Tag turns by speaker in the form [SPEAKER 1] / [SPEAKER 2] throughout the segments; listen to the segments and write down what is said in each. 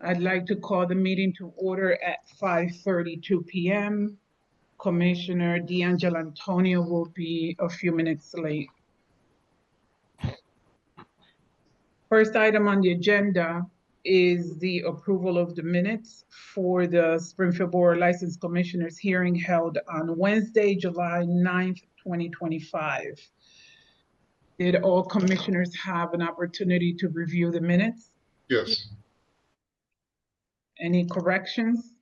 [SPEAKER 1] I'd like to call the meeting to order at 5:32 p.m. Commissioner D'Angelo Antonio will be a few minutes late. First item on the agenda is the approval of the minutes for the Springfield Board of License Commissioners hearing held on Wednesday, July 9th, 2025. Did all commissioners have an opportunity to review the minutes?
[SPEAKER 2] Yes.
[SPEAKER 1] Any corrections?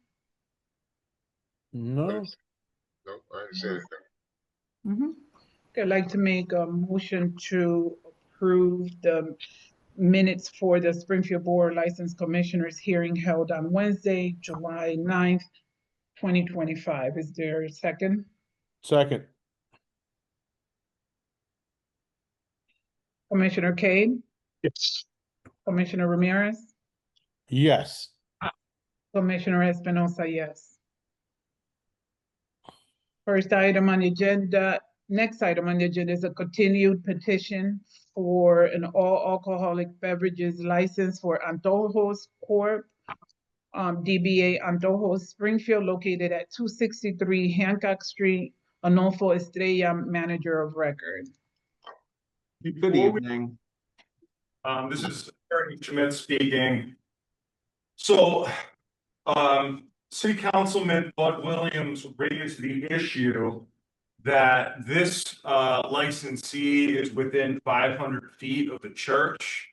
[SPEAKER 3] No.
[SPEAKER 2] No, I didn't say anything.
[SPEAKER 1] I'd like to make a motion to approve the minutes for the Springfield Board License Commissioners hearing held on Wednesday, July 9th, 2025. Is there a second?
[SPEAKER 3] Second.
[SPEAKER 1] Commissioner Kane?
[SPEAKER 2] Yes.
[SPEAKER 1] Commissioner Ramirez?
[SPEAKER 3] Yes.
[SPEAKER 1] Commissioner Espinosa, yes. First item on the agenda, next item on the agenda is a continued petition for an all alcoholic beverages license for Antojos Corp. DBA Antojos Springfield, located at 263 Hancock Street, Anolfo Estrella, manager of record.
[SPEAKER 4] Good evening.
[SPEAKER 5] This is Attorney Schmidt speaking. So, City Councilman Bud Williams raised the issue that this licensee is within 500 feet of the church.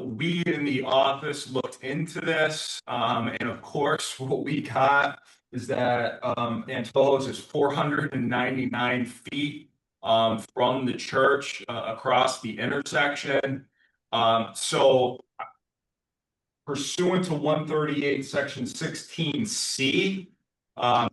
[SPEAKER 5] We in the office looked into this, and of course, what we got is that Antojos is 499 feet from the church across the intersection. So pursuant to 138 section 16C,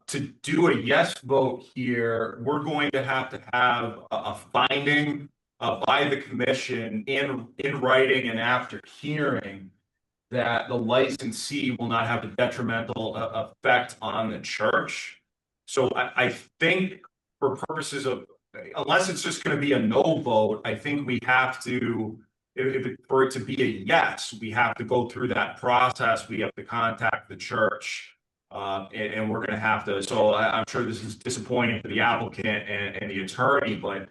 [SPEAKER 5] to do a yes vote here, we're going to have a finding by the commission in writing and after hearing that the licensee will not have a detrimental effect on the church. So I think for purposes of, unless it's just going to be a no vote, I think we have to, for it to be a yes, we have to go through that process. We have to contact the church, and we're going to have to. So I'm sure this is disappointing for the applicant and the attorney, but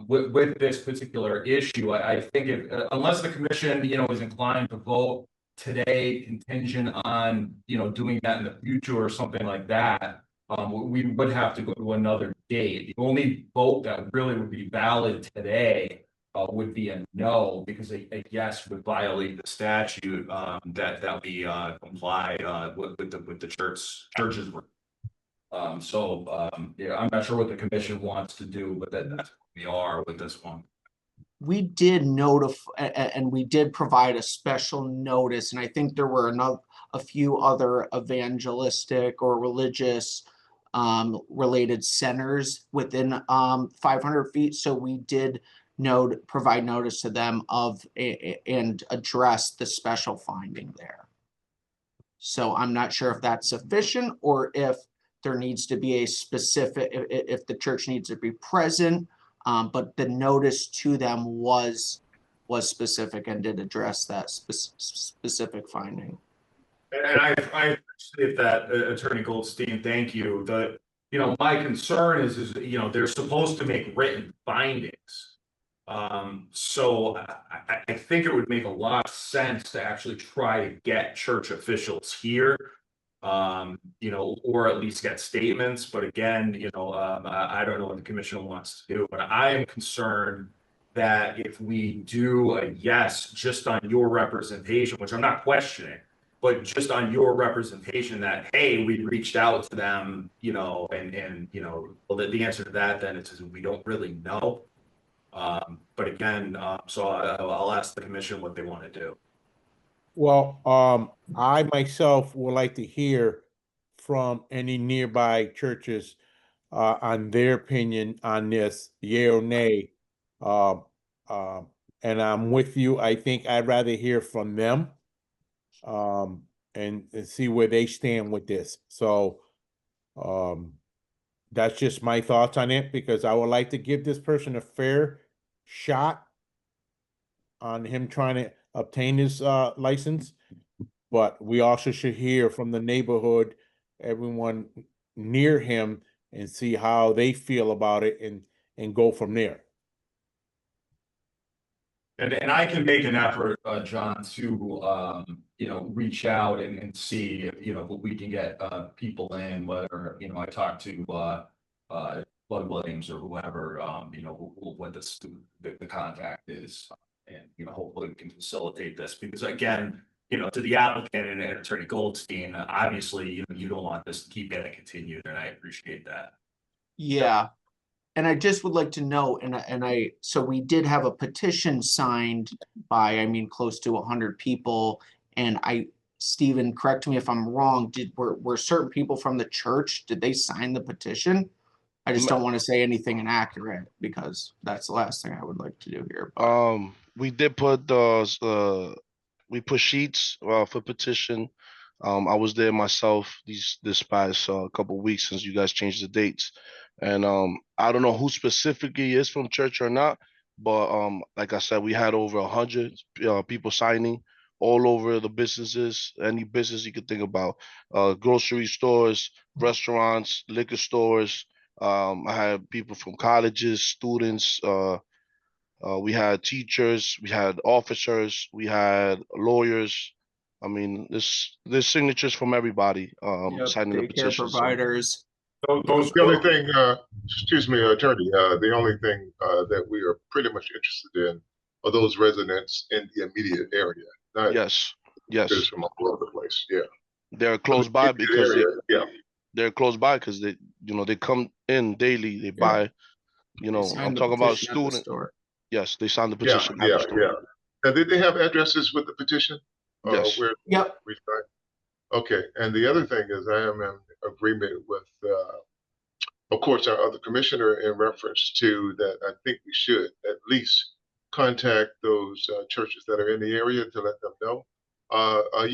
[SPEAKER 5] with this particular issue, I think unless the commission, is inclined to vote today, contingent on, doing that in the future or something like that, we would have to go to another date. The only vote that really would be valid today would be a no, because a yes would violate the statute that we comply with the church's work. Yeah, I'm not sure what the commission wants to do, but that's what we are with this one.
[SPEAKER 4] We did notify, and we did provide a special notice, and I think there were a few other evangelistic or religious related centers within 500 feet. So we did provide notice to them and address the special finding there. So I'm not sure if that's sufficient, or if there needs to be a specific, if the church needs to be present, but the notice to them was specific and did address that specific finding.
[SPEAKER 5] And I appreciate that, Attorney Goldstein. Thank you. My concern is they're supposed to make written findings. So I think it would make a lot of sense to actually try to get church officials here, or at least get statements. But again, I don't know what the commission wants to do, but I am concerned that if we do a yes, just on your representation, which I'm not questioning, but just on your representation that, hey, we reached out to them, well, the answer to that then is we don't really know. But again, so I'll ask the commission what they want to do.
[SPEAKER 3] Well, I myself would like to hear from any nearby churches on their opinion on this, yay or nay. And I'm with you. I think I'd rather hear from them and see where they stand with this. So that's just my thoughts on it, because I would like to give this person a fair shot on him trying to obtain his license. but we also should hear from the neighborhood, everyone near him, and see how they feel about it and go from there.
[SPEAKER 5] And I can make an effort, John, to, reach out and see if, what we can get, people in, whether, I talk to, Bud Williams or whoever, what the contact is. And, hopefully we can facilitate this because again, to the applicant and Attorney Goldstein, obviously, you don't want this to keep getting continued and I appreciate that.
[SPEAKER 4] Yeah. And I just would like to know, so we did have a petition signed by, close to 100 people. And Stephen, correct me if I'm wrong, were certain people from the church, did they sign the petition? I just don't want to say anything inaccurate because that's the last thing I would like to do here.
[SPEAKER 6] We did put those, we put sheets for petition. I was there myself this past couple of weeks since you guys changed the dates. And I don't know who specifically is from church or not, but like I said, we had over 100 people signing all over the businesses, any business you could think about, grocery stores, restaurants, liquor stores. I had people from colleges, students, we had teachers, we had officers, we had lawyers. There's signatures from everybody signing the
[SPEAKER 4] Daycare
[SPEAKER 6] petition.
[SPEAKER 4] providers.
[SPEAKER 5] Those
[SPEAKER 2] The only thing, excuse me, Attorney, the only thing that we are pretty much interested in are those residents in the immediate area. Not
[SPEAKER 6] Yes,
[SPEAKER 2] just from all over the place. Yeah.
[SPEAKER 6] they're close by because
[SPEAKER 2] they're
[SPEAKER 6] they come in daily, they buy, I'm talking about students. Yes, they signed the petition.
[SPEAKER 2] Yeah. And did they have addresses with the petition?
[SPEAKER 6] Yes.
[SPEAKER 4] Yep.
[SPEAKER 2] Okay. And the other thing is I am in agreement with, of course, our other commissioner in reference to that. I think we should at least contact those churches that are in the area to let them know. Do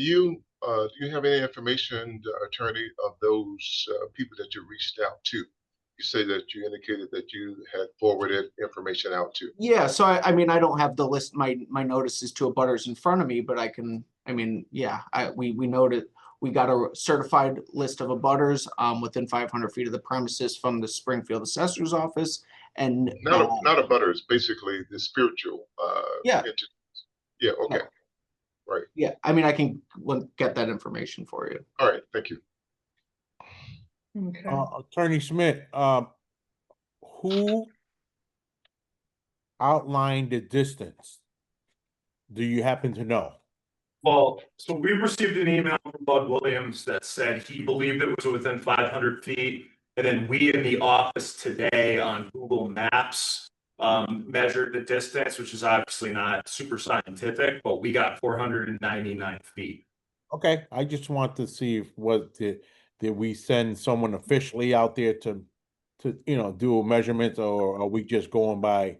[SPEAKER 2] you have any information, Attorney, of those people that you reached out to? You say that you indicated that you had forwarded information out to.
[SPEAKER 4] Yeah, so I don't have the list, my notices to abutters in front of me, but I can, we noted, we got a certified list of abutters within 500 feet of the premises from the Springfield Assessor's Office. And
[SPEAKER 2] not abutters, basically the spiritual entities. Yeah, okay. Right.
[SPEAKER 4] Yeah, I can get that information for you.
[SPEAKER 2] All right, thank you.
[SPEAKER 1] Okay.
[SPEAKER 3] Attorney Smith, who outlined the distance? Do you happen to know?
[SPEAKER 5] Well, so we received an email from Bud Williams that said he believed it was within 500 feet. And then we in the office today on Google Maps measured the distance, which is obviously not super scientific, but we got 499 feet.
[SPEAKER 3] Okay, I just want to see if did we send someone officially out there to do a measurement, or are we just going by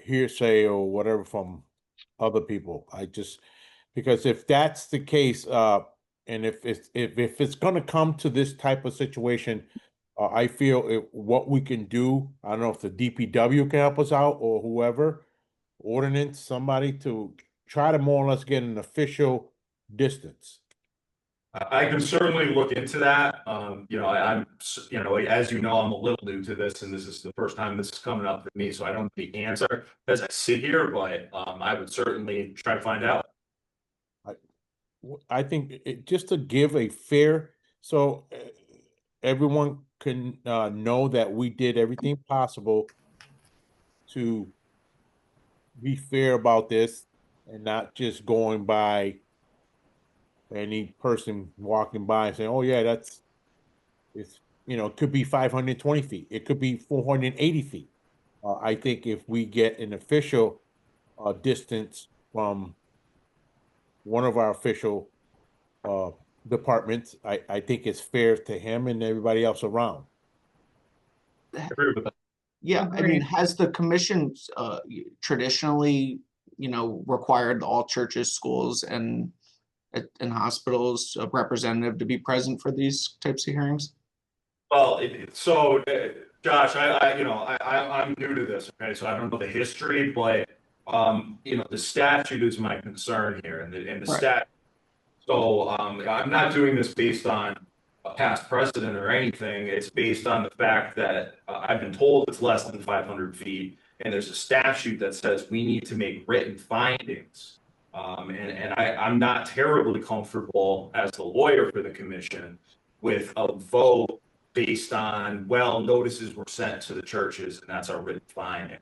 [SPEAKER 3] hearsay or whatever from other people? Because if that's the case, and if it's going to come to this type of situation, I feel what we can do, I don't know if the DPW can help us out or whoever, ordinance, somebody to try to more or less get an official distance.
[SPEAKER 5] I can certainly look into that. I'm, as you know, I'm a little new to this, and this is the first time this is coming up with me, so I don't know the answer as I sit here, but I would certainly try to find out.
[SPEAKER 3] I think just to give a fair, so everyone can know that we did everything possible to be fair about this and not just going by any person walking by and saying, oh yeah, it could be 520 feet. It could be 480 feet. I think if we get an official distance from one of our official departments, I think it's fair to him and everybody else around.
[SPEAKER 5] I agree with that.
[SPEAKER 4] Yeah, has the commission traditionally, required all churches, schools, and hospitals a representative to be present for these types of hearings?
[SPEAKER 5] Well, Josh, I'm new to this, okay, so I don't know the history, but the statute is my concern here, and the
[SPEAKER 4] Right.
[SPEAKER 5] stat. So, I'm not doing this based on a past precedent or anything. It's based on the fact that I've been told it's less than 500 feet, and there's a statute that says we need to make written findings. And I'm not terribly comfortable as the lawyer for the commission with a vote based on, well, notices were sent to the churches, and that's our written finding.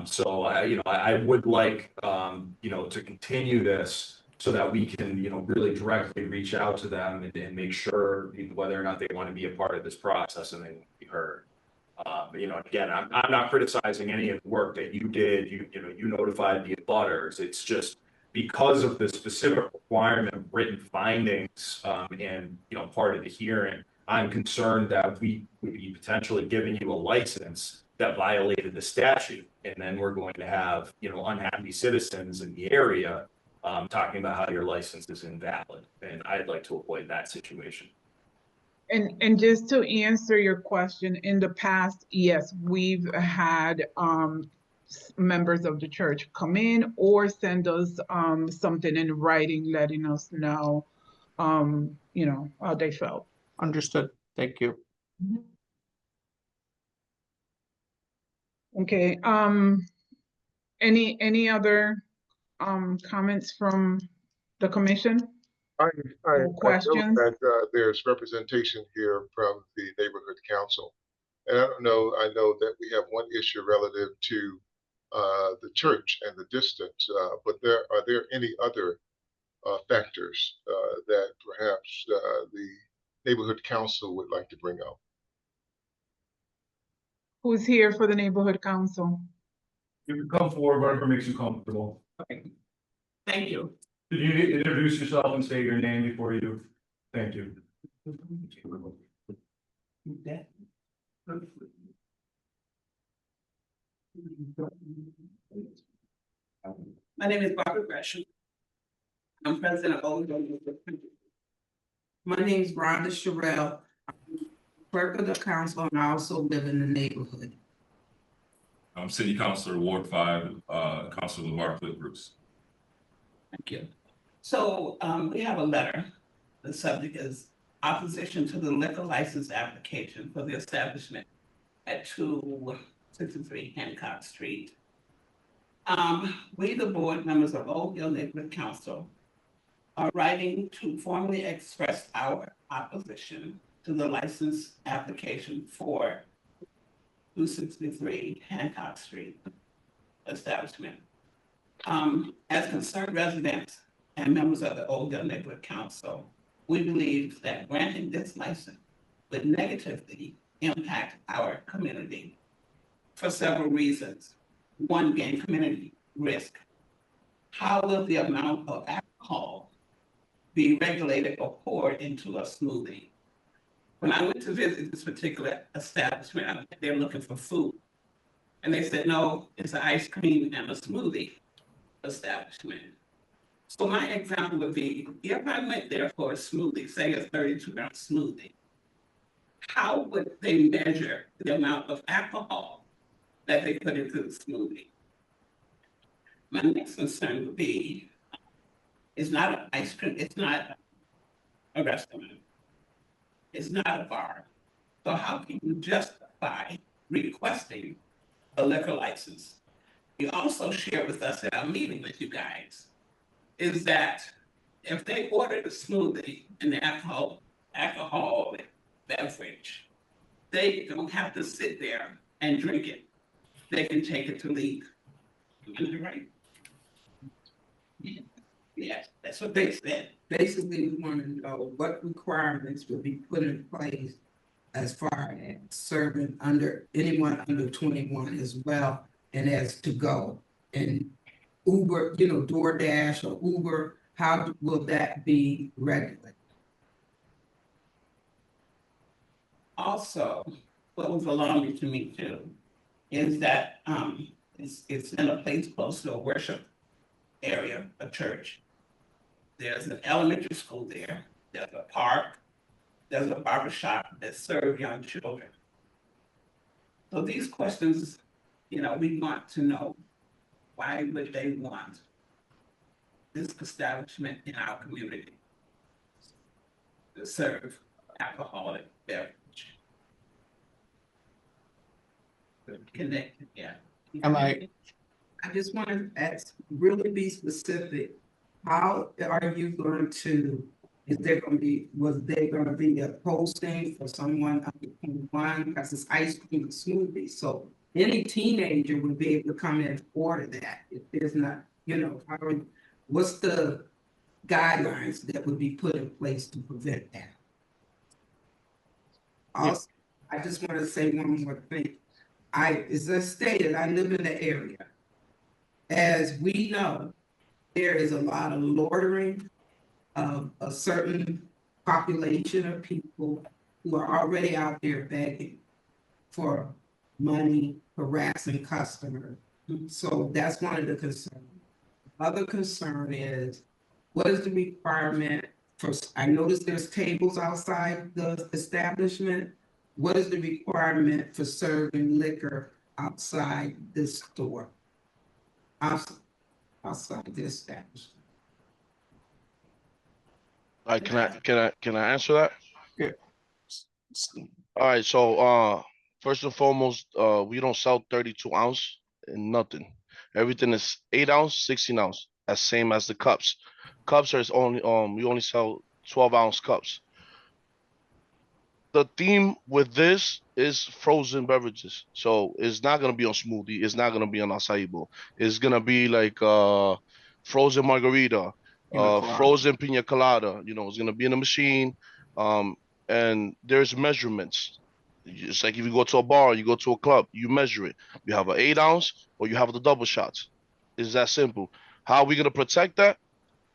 [SPEAKER 5] So I would like, to continue this so that we can, really directly reach out to them and make sure whether or not they want to be a part of this process and they want to be heard. Again, I'm not criticizing any of the work that you did. You notified the abutters. It's just because of the specific requirement of written findings, and, part of the hearing, I'm concerned that we would be potentially giving you a license that violated the statute. And then we're going to have, unhappy citizens in the area, talking about how your license is invalid. And I'd like to avoid that situation.
[SPEAKER 1] And just to answer your question, in the past, yes, we've had members of the church come in or send us something in writing letting us know, how they felt.
[SPEAKER 4] Understood. Thank you.
[SPEAKER 1] Okay, any other comments from the commission?
[SPEAKER 2] I
[SPEAKER 1] Or
[SPEAKER 2] know
[SPEAKER 1] questions?
[SPEAKER 2] that there's representation here from the neighborhood council. And I know that we have one issue relative to the church and the distance, but are there any other factors that perhaps the neighborhood council would like to bring up?
[SPEAKER 1] Who's here for the neighborhood council?
[SPEAKER 5] You can come forward, whatever makes you comfortable.
[SPEAKER 7] Thank you.
[SPEAKER 5] Did you introduce yourself and say your name before you? Thank you.
[SPEAKER 7] My name is Barbara Gresham. I'm president of Old Dover. My name is Rhonda Sherrill, clerk of the council, and I also live in the neighborhood.
[SPEAKER 8] I'm City Councilor, Ward 5, Councilor LeVar Cliff Bruce.
[SPEAKER 7] Thank you. So we have a letter. The subject is opposition to the liquor license application for the establishment at 263 Hancock Street. We, the board members of Old Hill Neighborhood Council, are writing to formally express our opposition to the license application for 263 Hancock Street establishment. As concerned residents and members of the Old Hill Neighborhood Council, we believe that granting this license would negatively impact our community for several reasons. One being community risk. How will the amount of alcohol be regulated or poured into a smoothie? When I went to visit this particular establishment, they're looking for food. And they said, no, it's an ice cream and a smoothie establishment. So my example would be, if I went there for a smoothie, say a 32-ounce smoothie, how would they measure the amount of alcohol that they put into the smoothie? My next concern would be, it's not an ice cream, it's not a restaurant, it's not a bar. So how can you justify requesting a liquor license? You also shared with us at our meeting with you guys, is that if they order the smoothie and the alcohol beverage, they don't have to sit there and drink it. They can take it to leave. Am I right? Yes, that's what they said.
[SPEAKER 9] Basically, we want to know what requirements will be put in place as far as serving anyone under 21 as well, and as to go. And Uber, DoorDash or Uber, how will that be regulated?
[SPEAKER 7] Also, what was alarming to me too, is that it's in a place close to a worship area, a church. There's an elementary school there, there's a park, there's a barber shop that serve young children. So these questions, we want to know why would they want this establishment in our community to serve alcoholic beverage? Connected, yeah.
[SPEAKER 4] Am I,
[SPEAKER 7] I just want to ask, really be specific. How are you going to, was there going to be a posting for someone under 21? Because it's ice cream and smoothie. So any teenager would be able to come in and order that. If there's not, what's the guidelines that would be put in place to prevent that? Also, I just want to say one more thing. As I stated, I live in the area. As we know, there is a lot of loitering of a certain population of people who are already out there begging for money, harassing customers. So that's one of the concerns. Other concern is, what is the requirement for, I noticed there's tables outside the establishment. What is the requirement for serving liquor outside this store? Outside this establishment?
[SPEAKER 6] All right, can I answer that?
[SPEAKER 4] yeah,
[SPEAKER 6] All right, so first and foremost, we don't sell 32 ounce and nothing. Everything is 8 ounce, 16 ounce, as same as the cups. Cups are only we only sell 12 ounce cups. The theme with this is frozen beverages. So it's not gonna be on smoothie, it's not gonna be on acai bowl. It's gonna be like frozen margarita,
[SPEAKER 4] Pina colada.
[SPEAKER 6] frozen pina colada, it's gonna be in a machine. Um, and there's measurements. It's like if you go to a bar, you go to a club, you measure it. You have an 8 ounce or you have the double shots. It's that simple. How are we gonna protect that?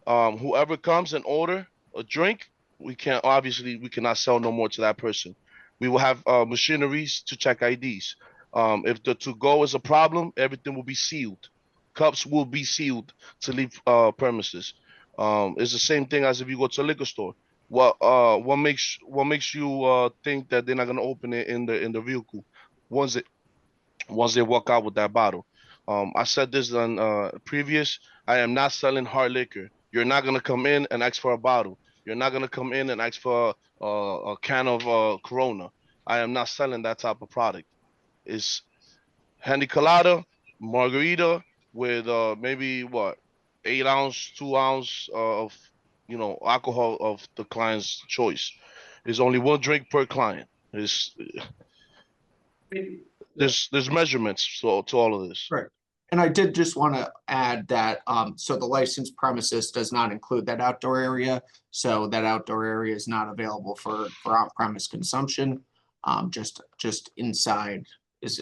[SPEAKER 6] Whoever comes and order a drink, we cannot sell no more to that person. We will have machineries to check IDs. If the to go is a problem, everything will be sealed. Cups will be sealed to leave premises. It's the same thing as if you go to a liquor store. What makes you think that they're not gonna open it in the vehicle once they walk out with that bottle? I said this on previous. I am not selling hard liquor. You're not gonna come in and ask for a bottle. You're not gonna come in and ask for a can of Corona. I am not selling that type of product. It's handy colada, margarita with maybe what 8 ounce, 2 ounce of alcohol of the client's choice. There's only one drink per client. There's measurements to all of this.
[SPEAKER 4] right. And I did just want to add that, so the licensed premises does not include that outdoor area. So that outdoor area is not available for on-premise consumption. Just inside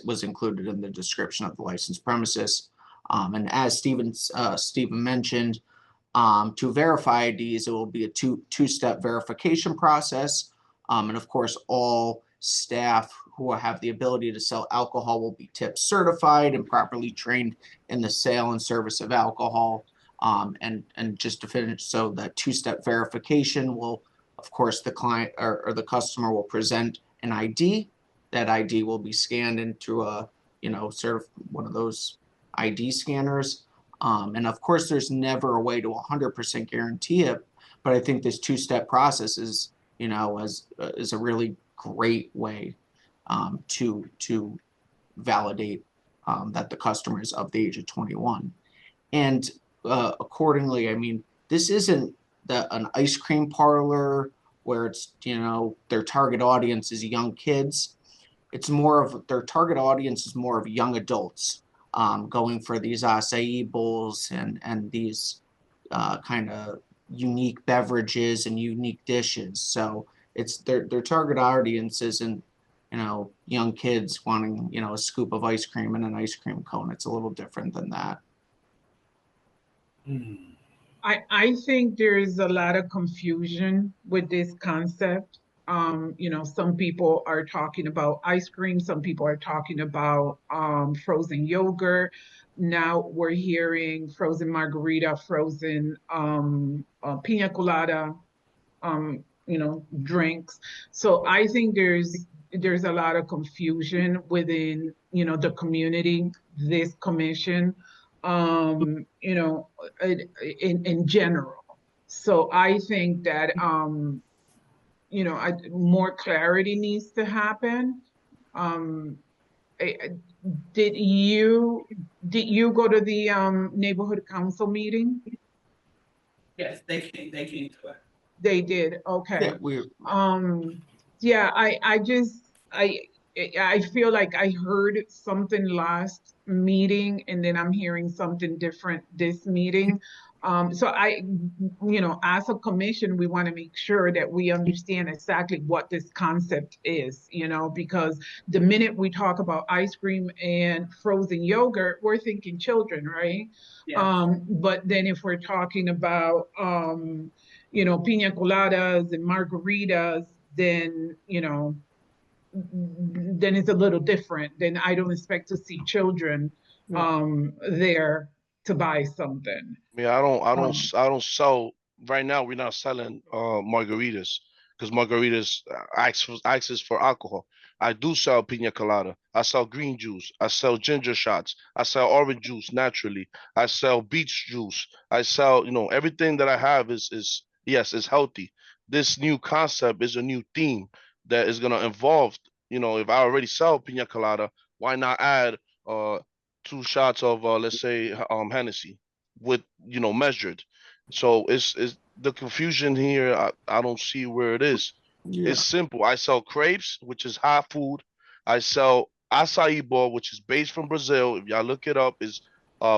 [SPEAKER 4] was included in the description of the licensed premises. And as Stephen mentioned, to verify IDs, it will be a two-step verification process. And of course, all staff who have the ability to sell alcohol will be tip certified and properly trained in the sale and service of alcohol. And just to finish, so that two-step verification will, of course, the client or the customer will present an ID. That ID will be scanned into one of those ID scanners. And of course, there's never a way to 100% guarantee it, but I think this two-step process is a really great way to validate that the customer is of the age of 21. And accordingly, I mean, this isn't an ice cream parlor where it's, their target audience is young kids. It's more of their target audience is more of young adults going for these acai bowls and these kind of unique beverages and unique dishes. So it's their target audience isn't young kids wanting a scoop of ice cream and an ice cream cone. It's a little different than that.
[SPEAKER 1] I think there's a lot of confusion with this concept. Some people are talking about ice cream, some people are talking about frozen yogurt. Now we're hearing frozen margarita, frozen pina colada, drinks. So I think there's a lot of confusion within, the community, this commission. you know, in general. So I think that, you know, more clarity needs to happen. Um, I- did you go to the neighborhood council meeting?
[SPEAKER 7] Yes, they came to it.
[SPEAKER 1] They did, okay.
[SPEAKER 4] Yeah, we,
[SPEAKER 1] Yeah, I feel like I heard something last meeting and then I'm hearing something different this meeting. So you know, as a commission, we want to make sure that we understand exactly what this concept is, you know, because the minute we talk about ice cream and frozen yogurt, we're thinking children, right?
[SPEAKER 7] Yeah.
[SPEAKER 1] But then if we're talking about, you know, pina coladas and margaritas, then, you know, then it's a little different. Then I don't expect to see children there to buy something.
[SPEAKER 6] Yeah,
[SPEAKER 1] Um,
[SPEAKER 6] I don't sell right now. We're not selling margaritas because margaritas access for alcohol. I do sell pina colada. I sell green juice. I sell ginger shots. I sell orange juice naturally. I sell beach juice. I sell, you know, everything that I have is yes, is healthy. This new concept is a new theme that is gonna involve, you know, if I already sell pina colada, why not add uh 2 shots of let's say Hennessy with, you know, measured. So it's the confusion here. I don't see where it is.
[SPEAKER 4] yeah,
[SPEAKER 6] It's simple. I sell crepes, which is hot food. I sell acai bowl, which is based from Brazil. If y'all look it up, is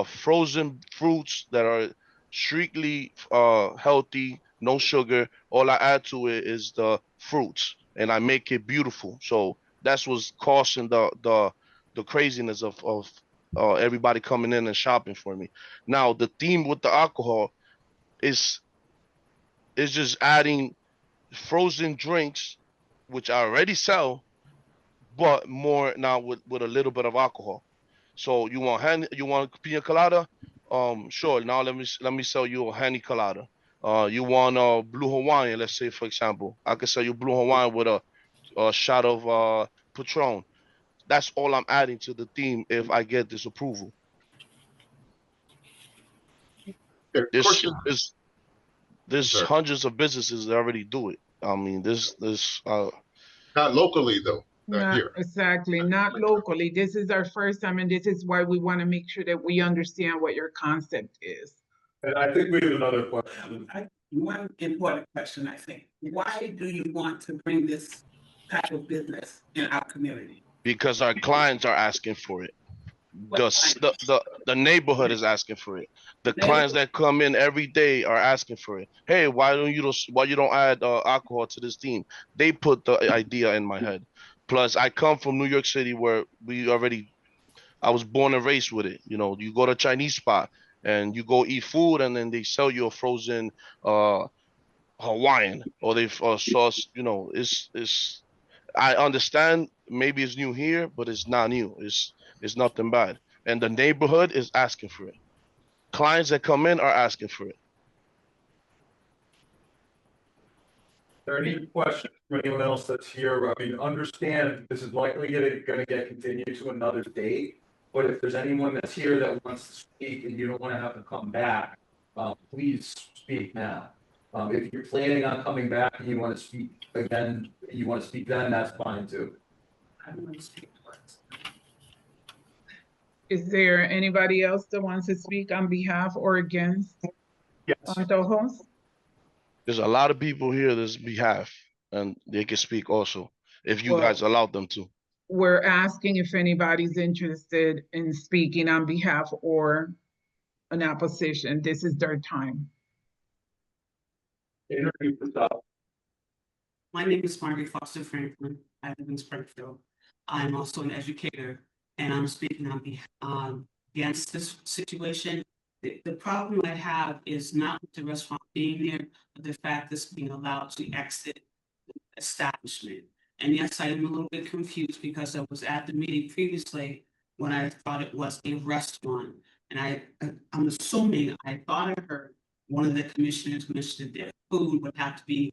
[SPEAKER 6] frozen fruits that are strictly healthy, no sugar. All I add to it is the fruits, and I make it beautiful. So that's what's causing the craziness of everybody coming in and shopping for me. Now the theme with the alcohol is just adding frozen drinks, which I already sell, but more now with a little bit of alcohol. So you want pina colada? Sure. Now let me sell you a honey colada. You want a blue Hawaiian? Let's say for example, I could sell you blue Hawaiian with a shot of Patron. That's all I'm adding to the theme if I get this approval.
[SPEAKER 2] Yeah,
[SPEAKER 6] This
[SPEAKER 2] question.
[SPEAKER 6] is
[SPEAKER 2] I'm
[SPEAKER 6] There's
[SPEAKER 2] sorry.
[SPEAKER 6] hundreds of businesses that already do it. I mean, this
[SPEAKER 2] Not locally though, not
[SPEAKER 1] Not
[SPEAKER 2] here.
[SPEAKER 1] exactly, not locally. This is our first time, and this is why we want to make sure that we understand what your concept is.
[SPEAKER 5] And I think we have another question.
[SPEAKER 7] One important question, I think. Why do you want to bring this type of business in our community?
[SPEAKER 6] because our clients are asking for it.
[SPEAKER 7] What kind?
[SPEAKER 6] The neighborhood is asking for it. The clients
[SPEAKER 7] Neighborhood?
[SPEAKER 6] that come in every day are asking for it. Hey, why you don't add alcohol to this team? They put the idea in my head. Plus, I come from New York City where I was born and raised with it. You know, you go to a Chinese spot and you go eat food, and then they sell you a frozen uh Hawaiian or they sauce. You know, it's I understand maybe it's new here, but it's not new. It's nothing bad. And the neighborhood is asking for it. Clients that come in are asking for it.
[SPEAKER 5] Are there any questions from anyone else that's here? I mean, understand this is likely gonna get continued to another date. But if there's anyone that's here that wants to speak and you don't want to have to come back, please speak now. If you're planning on coming back and you want to speak again, you want to speak then, that's fine too.
[SPEAKER 7] I don't want to speak words.
[SPEAKER 1] Is there anybody else that wants to speak on behalf or against
[SPEAKER 5] Yes.
[SPEAKER 1] Antojos?
[SPEAKER 6] There's a lot of people here that's behalf, and they can speak also if you guys
[SPEAKER 1] Well,
[SPEAKER 6] allow them to.
[SPEAKER 1] we're asking if anybody's interested in speaking on behalf or an opposition. This is their time.
[SPEAKER 5] Introduce yourself.
[SPEAKER 10] My name is Margaret Foster Franklin. I live in Springfield. I'm also an educator, and I'm speaking on behalf against this situation. The problem I have is not with the restaurant being there, but the fact that it's being allowed to exit the establishment. And yes, I am a little bit confused because I was at the meeting previously when I thought it was a restaurant. And I'm assuming, I thought I heard one of the commissioners mentioned that food would have to be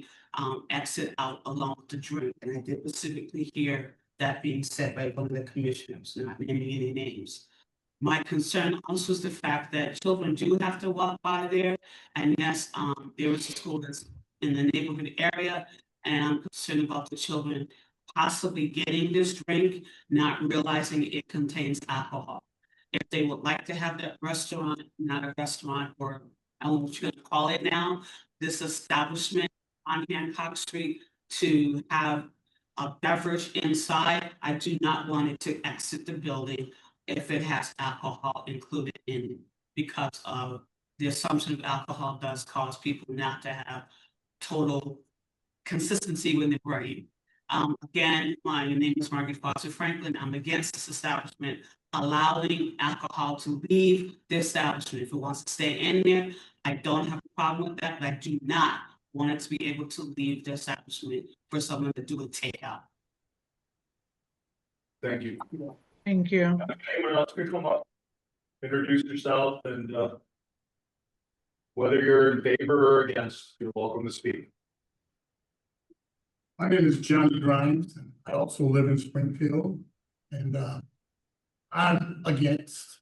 [SPEAKER 10] exit out along with the drink. And I did specifically hear that being said by one of the commissioners, not naming any names. My concern also is the fact that children do have to walk by there. And yes, there is a school that's in the neighborhood area, and I'm concerned about the children possibly getting this drink, not realizing it contains alcohol. If they would like to have that restaurant, not a restaurant, or I don't know what you're gonna call it now, this establishment on Hancock Street to have a beverage inside, I do not want it to exit the building if it has alcohol included in it, because of the assumption of alcohol does cause people not to have total consistency with their brain. Again, my name is Margaret Foster Franklin. I'm against this establishment allowing alcohol to leave the establishment. If it wants to stay in there, I don't have a problem with that, but I do not want it to be able to leave the establishment for someone to do a takeout.
[SPEAKER 5] Thank you.
[SPEAKER 1] Thank you.
[SPEAKER 5] Anyone else could come up, introduce yourself, and whether you're in favor or against, you're welcome to speak.
[SPEAKER 11] My name is Johnny Grimes, and I also live in Springfield, and I'm against.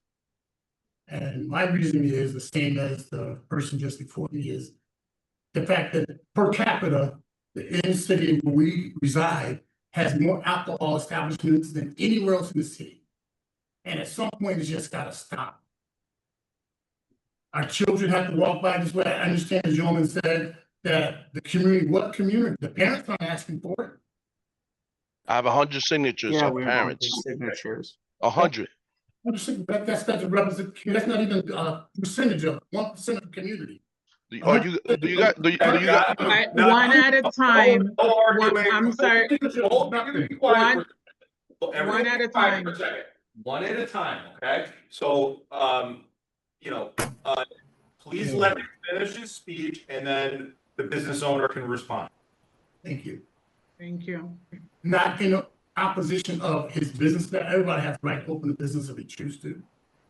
[SPEAKER 11] And my reason is the same as the person just before me, is the fact that per capita, the inner city where we reside has more alcohol establishments than anywhere else in the city. And at some point, it's just gotta stop. Our children have to walk by this way. I understand the gentleman said that the community, what community? The parents aren't asking for it.
[SPEAKER 6] I have 100 signatures
[SPEAKER 4] Yeah,
[SPEAKER 6] of
[SPEAKER 4] we have
[SPEAKER 6] parents.
[SPEAKER 4] signatures.
[SPEAKER 6] 100.
[SPEAKER 11] That's not even a percentage of 1% of the community.
[SPEAKER 6] Do you got?
[SPEAKER 1] One at a time. I'm sorry.
[SPEAKER 5] One
[SPEAKER 1] One at a time.
[SPEAKER 5] One at a time, okay? So, please let him finish his speech, and then the business owner can respond.
[SPEAKER 11] Thank you.
[SPEAKER 1] Thank you.
[SPEAKER 11] Not in opposition of his business, that everybody has the right to open a business if they choose to.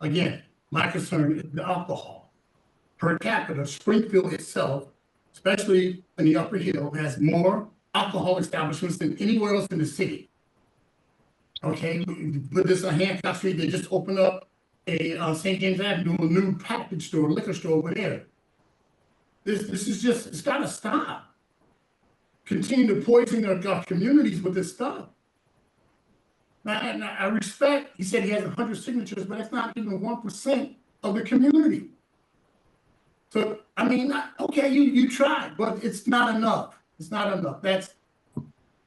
[SPEAKER 11] Again, my concern is the alcohol. Per capita, Springfield itself, especially in the Upper Hill, has more alcohol establishments than anywhere else in the city. Okay, but this on Hancock Street, they just opened up a St. James Avenue, a new package store, liquor store over there. This is just, it's gotta stop. Continue to poison our communities with this stuff. Now, I respect, he said he has 100 signatures, but that's not even 1% of the community. So, I mean, okay, you tried, but it's not enough. It's not enough. That's,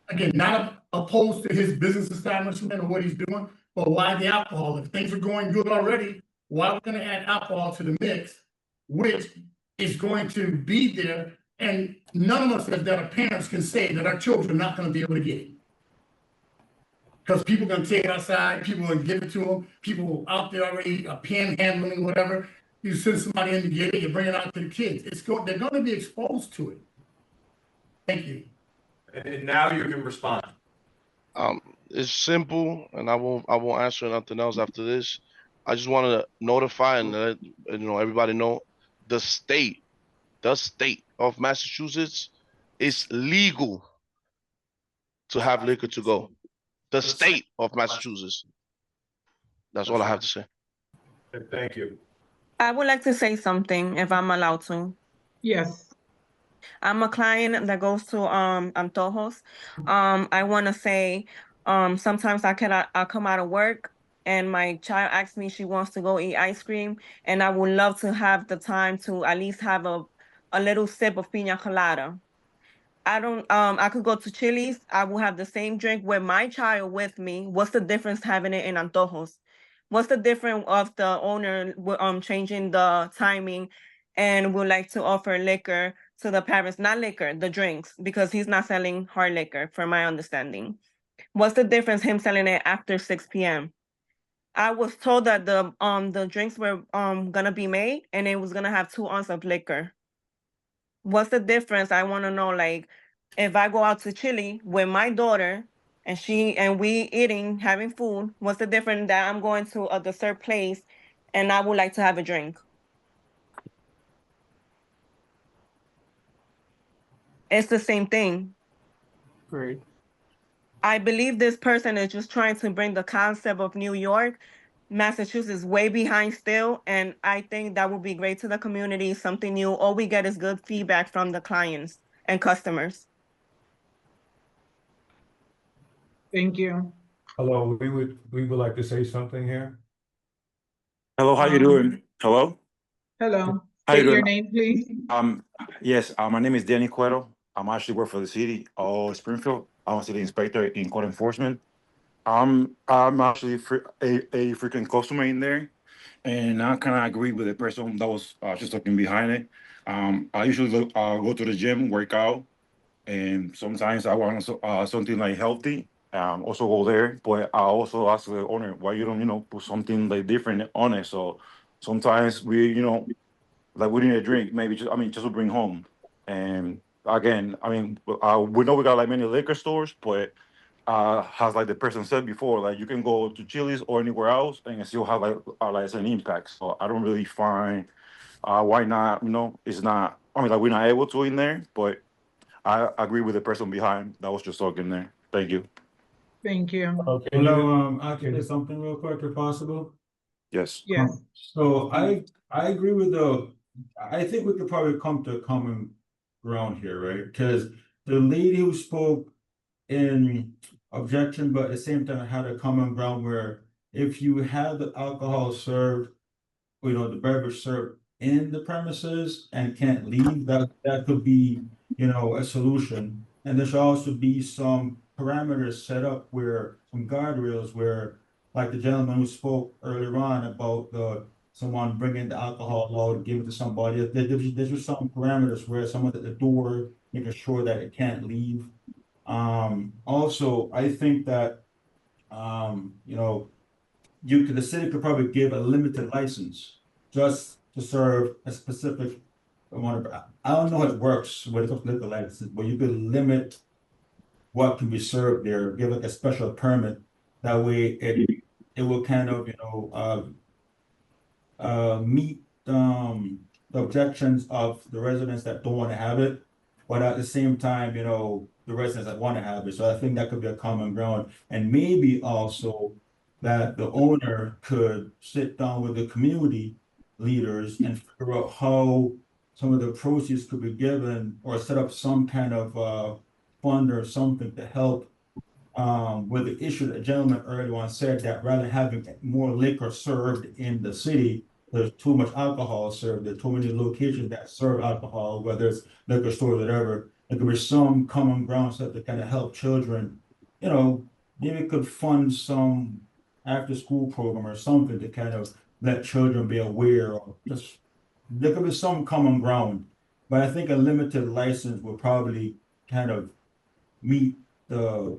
[SPEAKER 11] again, not opposed to his business establishment or what he's doing, but why the alcohol? If things are going good already, why are we gonna add alcohol to the mix, which is going to be there, and none of us that are parents can say that our children are not gonna be able to get it. Because people are gonna take it outside, people are gonna give it to them, people out there already panhandling, whatever. You send somebody in to get it, you bring it out to the kids. They're gonna be exposed to it. Thank you.
[SPEAKER 5] And now you can respond.
[SPEAKER 6] It's simple, and I won't answer nothing else after this. I just wanted to notify and let everybody know the state of Massachusetts is legal to have liquor to go. The state of Massachusetts. That's all I have to say.
[SPEAKER 5] Thank you.
[SPEAKER 12] I would like to say something if I'm allowed to.
[SPEAKER 1] Yes.
[SPEAKER 12] I'm a client that goes to Antojos. I want to say sometimes I'll come out of work and my child asks me she wants to go eat ice cream, and I would love to have the time to at least have a little sip of piña colada. I could go to Chili's. I will have the same drink with my child with me. What's the difference having it in Antojos? What's the difference of the owner changing the timing and would like to offer liquor to the parents? Not liquor, the drinks, because he's not selling hard liquor, from my understanding. What's the difference him selling it after 6 p.m.? I was told that the drinks were gonna be made and it was gonna have 2 ounces of liquor. What's the difference? I want to know, like, if I go out to Chile with my daughter and we eating, having food, what's the difference that I'm going to a dessert place and I would like to have a drink? It's the same thing.
[SPEAKER 4] Great.
[SPEAKER 12] I believe this person is just trying to bring the concept of New York Massachusetts is way behind still, and I think that would be great to the community, something new. All we get is good feedback from the clients and customers.
[SPEAKER 1] Thank you.
[SPEAKER 13] Hello, we would like to say something here.
[SPEAKER 14] Hello, how you doing? Hello?
[SPEAKER 1] Hello.
[SPEAKER 14] How you
[SPEAKER 1] State your
[SPEAKER 14] doing?
[SPEAKER 1] name, please.
[SPEAKER 14] Yes, my name is Danny Cuero. I'm actually work for the city of Springfield. I'm a city inspector in code enforcement. I'm actually a frequent customer in there, and I kind of agree with the person that was just talking behind it. I usually go to the gym, work out, and sometimes I want something like healthy. Also go there, but I also ask the owner why you don't, put something like different on it. So sometimes like we need a drink, maybe just to bring home. And again, we know we got like many liquor stores, but has like the person said before, like you can go to Chili's or anywhere else and it still have like an impact. So I don't really find why not, it's not. Like we're not able to in there, but I agree with the person behind that was just talking there. Thank you.
[SPEAKER 1] Thank you.
[SPEAKER 13] Okay, hello, I can say something real quick if possible.
[SPEAKER 14] Yes.
[SPEAKER 1] Yes.
[SPEAKER 13] So I agree with I think we could probably come to a common ground here, right? Because the lady who spoke in objection, but at the same time had a common ground where if you had the alcohol served, the beverage served in the premises and can't leave, that could be, a solution. And there should also be some parameters set up where some guardrails where, like the gentleman who spoke earlier on about someone bringing the alcohol out, give it to somebody. There's just some parameters where someone at the door making sure that it can't leave. Also, I think that the city could probably give a limited license just to serve a specific amount of, I don't know how it works when it comes to liquor licenses, but you could limit what can be served there, give like a special permit. That way it will kind of, meet the objections of the residents that don't want to have it, but at the same time, the residents that want to have it. So I think that could be a common ground, and maybe also that the owner could sit down with the community leaders and figure out how some of the proceeds could be given, or set up some kind of fund or something to help with the issue that gentleman earlier on said, that rather than having more liquor served in the city, there's too much alcohol served. There's too many locations that serve alcohol, whether it's liquor stores or whatever. There could be some common ground stuff to kind of help children. Maybe it could fund some after school program or something to kind of let children be aware of. Just there could be some common ground, but I think a limited license would probably kind of meet the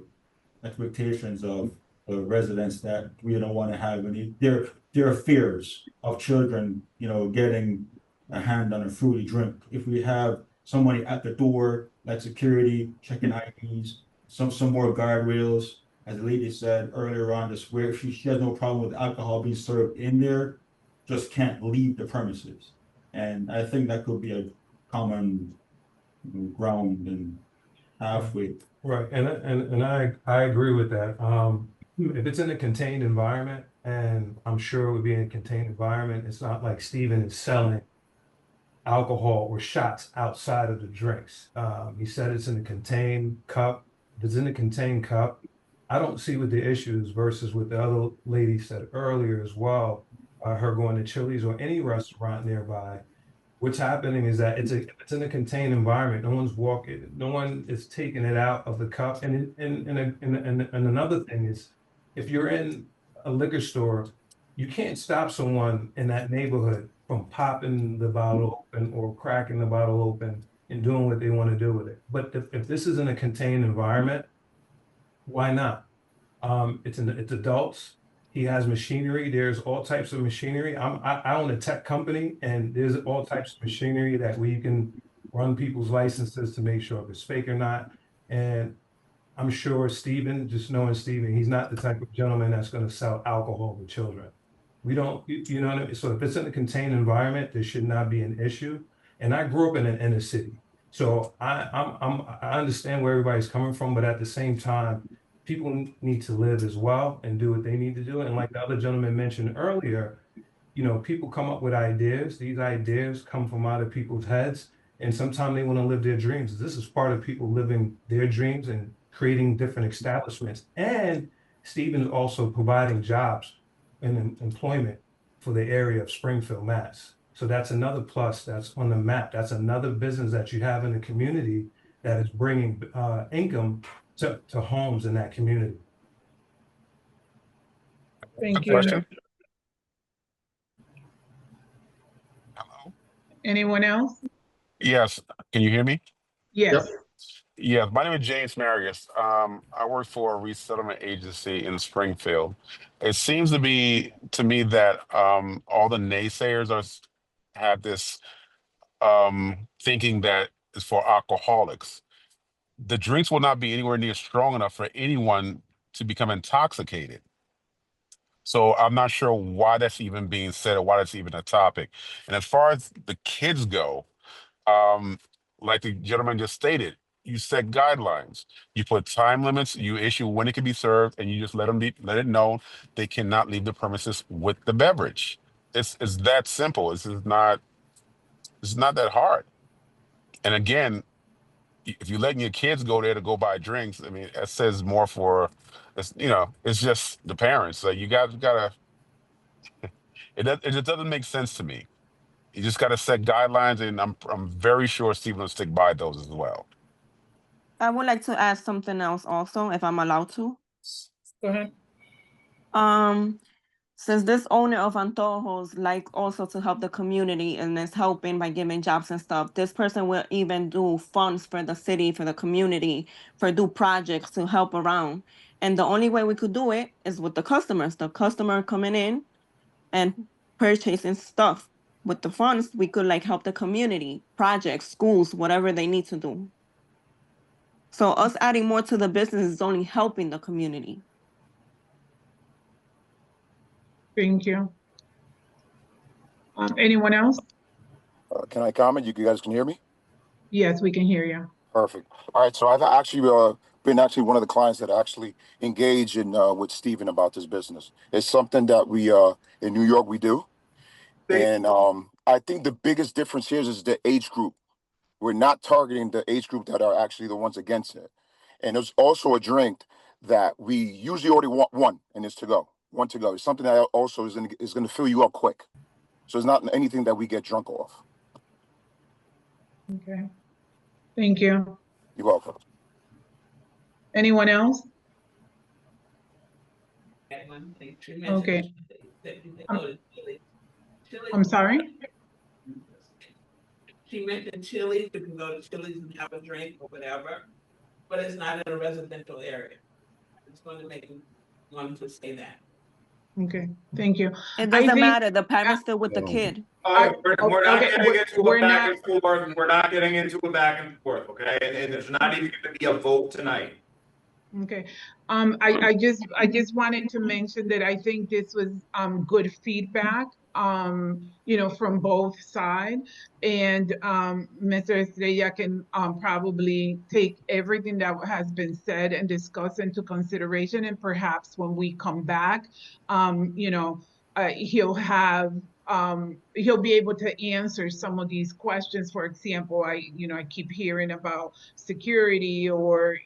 [SPEAKER 13] expectations of the residents that we don't want to have any. There are fears of children, getting a hand on a fruity drink. If we have somebody at the door, like security, checking IDs, some more guardrails, as the lady said earlier on, this where she has no problem with alcohol being served in there, just can't leave the premises. And I think that could be a common ground and halfway.
[SPEAKER 15] Right, and I agree with that. If it's in a contained environment, and I'm sure it would be in a contained environment, it's not like Steven is selling alcohol or shots outside of the drinks. He said it's in a contained cup. If it's in a contained cup, I don't see what the issue is versus what the other lady said earlier as well. Her going to Chili's or any restaurant nearby. What's happening is that it's in a contained environment. No one's walking. No one is taking it out of the cup. And another thing is, if you're in a liquor store, you can't stop someone in that neighborhood from popping the bottle open or cracking the bottle open and doing what they want to do with it. But if this is in a contained environment, why not? It's adults. He has machinery. There's all types of machinery. I own a tech company, and there's all types of machinery that we can run people's licenses to make sure if it's fake or not. And I'm sure Steven, just knowing Steven, he's not the type of gentleman that's going to sell alcohol to children. We don't, you know what I mean? So if it's in a contained environment, there should not be an issue. And I grew up in an inner city, so I understand where everybody's coming from, but at the same time, people need to live as well and do what they need to do. And like the other gentleman mentioned earlier, you know, people come up with ideas. These ideas come from other people's heads, and sometimes they want to live their dreams. This is part of people living their dreams and creating different establishments. And Stephen is also providing jobs and employment for the area of Springfield, Mass. So that's another plus that's on the map. That's another business that you have in the community that is bringing income to homes in that community.
[SPEAKER 1] Thank you.
[SPEAKER 16] Question?
[SPEAKER 1] Anyone else?
[SPEAKER 16] Yes. Can you hear me?
[SPEAKER 1] Yes.
[SPEAKER 16] Yes. My name is James Marius. I work for a resettlement agency in Springfield. It seems to be to me that all the naysayers have this thinking that is for alcoholics. The drinks will not be anywhere near strong enough for anyone to become intoxicated. So I'm not sure why that's even being said or why that's even a topic. And as far as the kids go, um, like the gentleman just stated, you set guidelines, you put time limits, you issue when it can be served, and you just let it know they cannot leave the premises with the beverage. It's that simple. It's not that hard. And again, if you're letting your kids go there to go buy drinks, I mean, that says more for, it's just the parents. So you gotta, it just doesn't make sense to me. You just gotta set guidelines, and I'm very sure Stephen will stick by those as well.
[SPEAKER 12] I would like to add something else also, if I'm allowed to.
[SPEAKER 1] Go ahead.
[SPEAKER 12] Since this owner of Antojos like also to help the community and is helping by giving jobs and stuff, this person will even do funds for the city, for the community, for do projects to help around. And the only way we could do it is with the customer coming in and purchasing stuff. With the funds, we could like help the community, projects, schools, whatever they need to do. So us adding more to the business is only helping the community.
[SPEAKER 1] Thank you. Anyone else?
[SPEAKER 17] Can I comment? You guys can hear me?
[SPEAKER 1] Yes, we can hear you.
[SPEAKER 17] Perfect. All right. So I've actually been one of the clients that actually engaged in with Stephen about this business. It's something that we in New York we do, and I think the biggest difference here is the age group. We're not targeting the age group that are actually the ones against it. And there's also a drink that we usually already want one, and it's to go. One to go. It's something that also is going to fill you up quick. So it's not anything that we get drunk off.
[SPEAKER 1] Okay. Thank you.
[SPEAKER 17] You're welcome.
[SPEAKER 1] Anyone else?
[SPEAKER 7] Okay.
[SPEAKER 1] I'm sorry?
[SPEAKER 7] She mentioned Chili's, you can go to Chili's and have a drink or whatever, but it's not in a residential area. I just wanted to say that.
[SPEAKER 1] Okay, thank you.
[SPEAKER 12] It doesn't matter. The parent's still with the kid.
[SPEAKER 5] We're not getting into
[SPEAKER 1] we're
[SPEAKER 5] a back and forth. We're not getting into a back and forth, okay? And there's not even going to be a vote tonight.
[SPEAKER 1] Okay. I just wanted to mention that I think this was good feedback, from both sides. And Mr. Estrella can probably take everything that has been said and discuss into consideration. And perhaps when we come back, he'll be able to answer some of these questions. For example, I keep hearing about security, or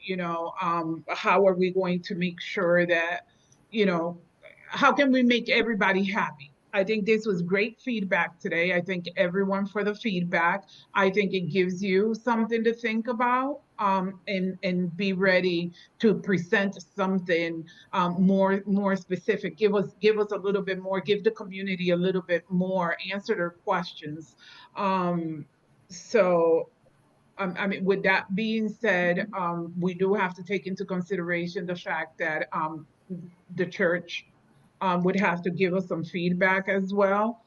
[SPEAKER 1] how are we going to make sure that, how can we make everybody happy? I think this was great feedback today. I thank everyone for the feedback. I think it gives you something to think about, and be ready to present something more specific. Give us a little bit more, give the community a little bit more, answer their questions. So I mean, with that being said, we do have to take into consideration the fact that the church would have to give us some feedback as well.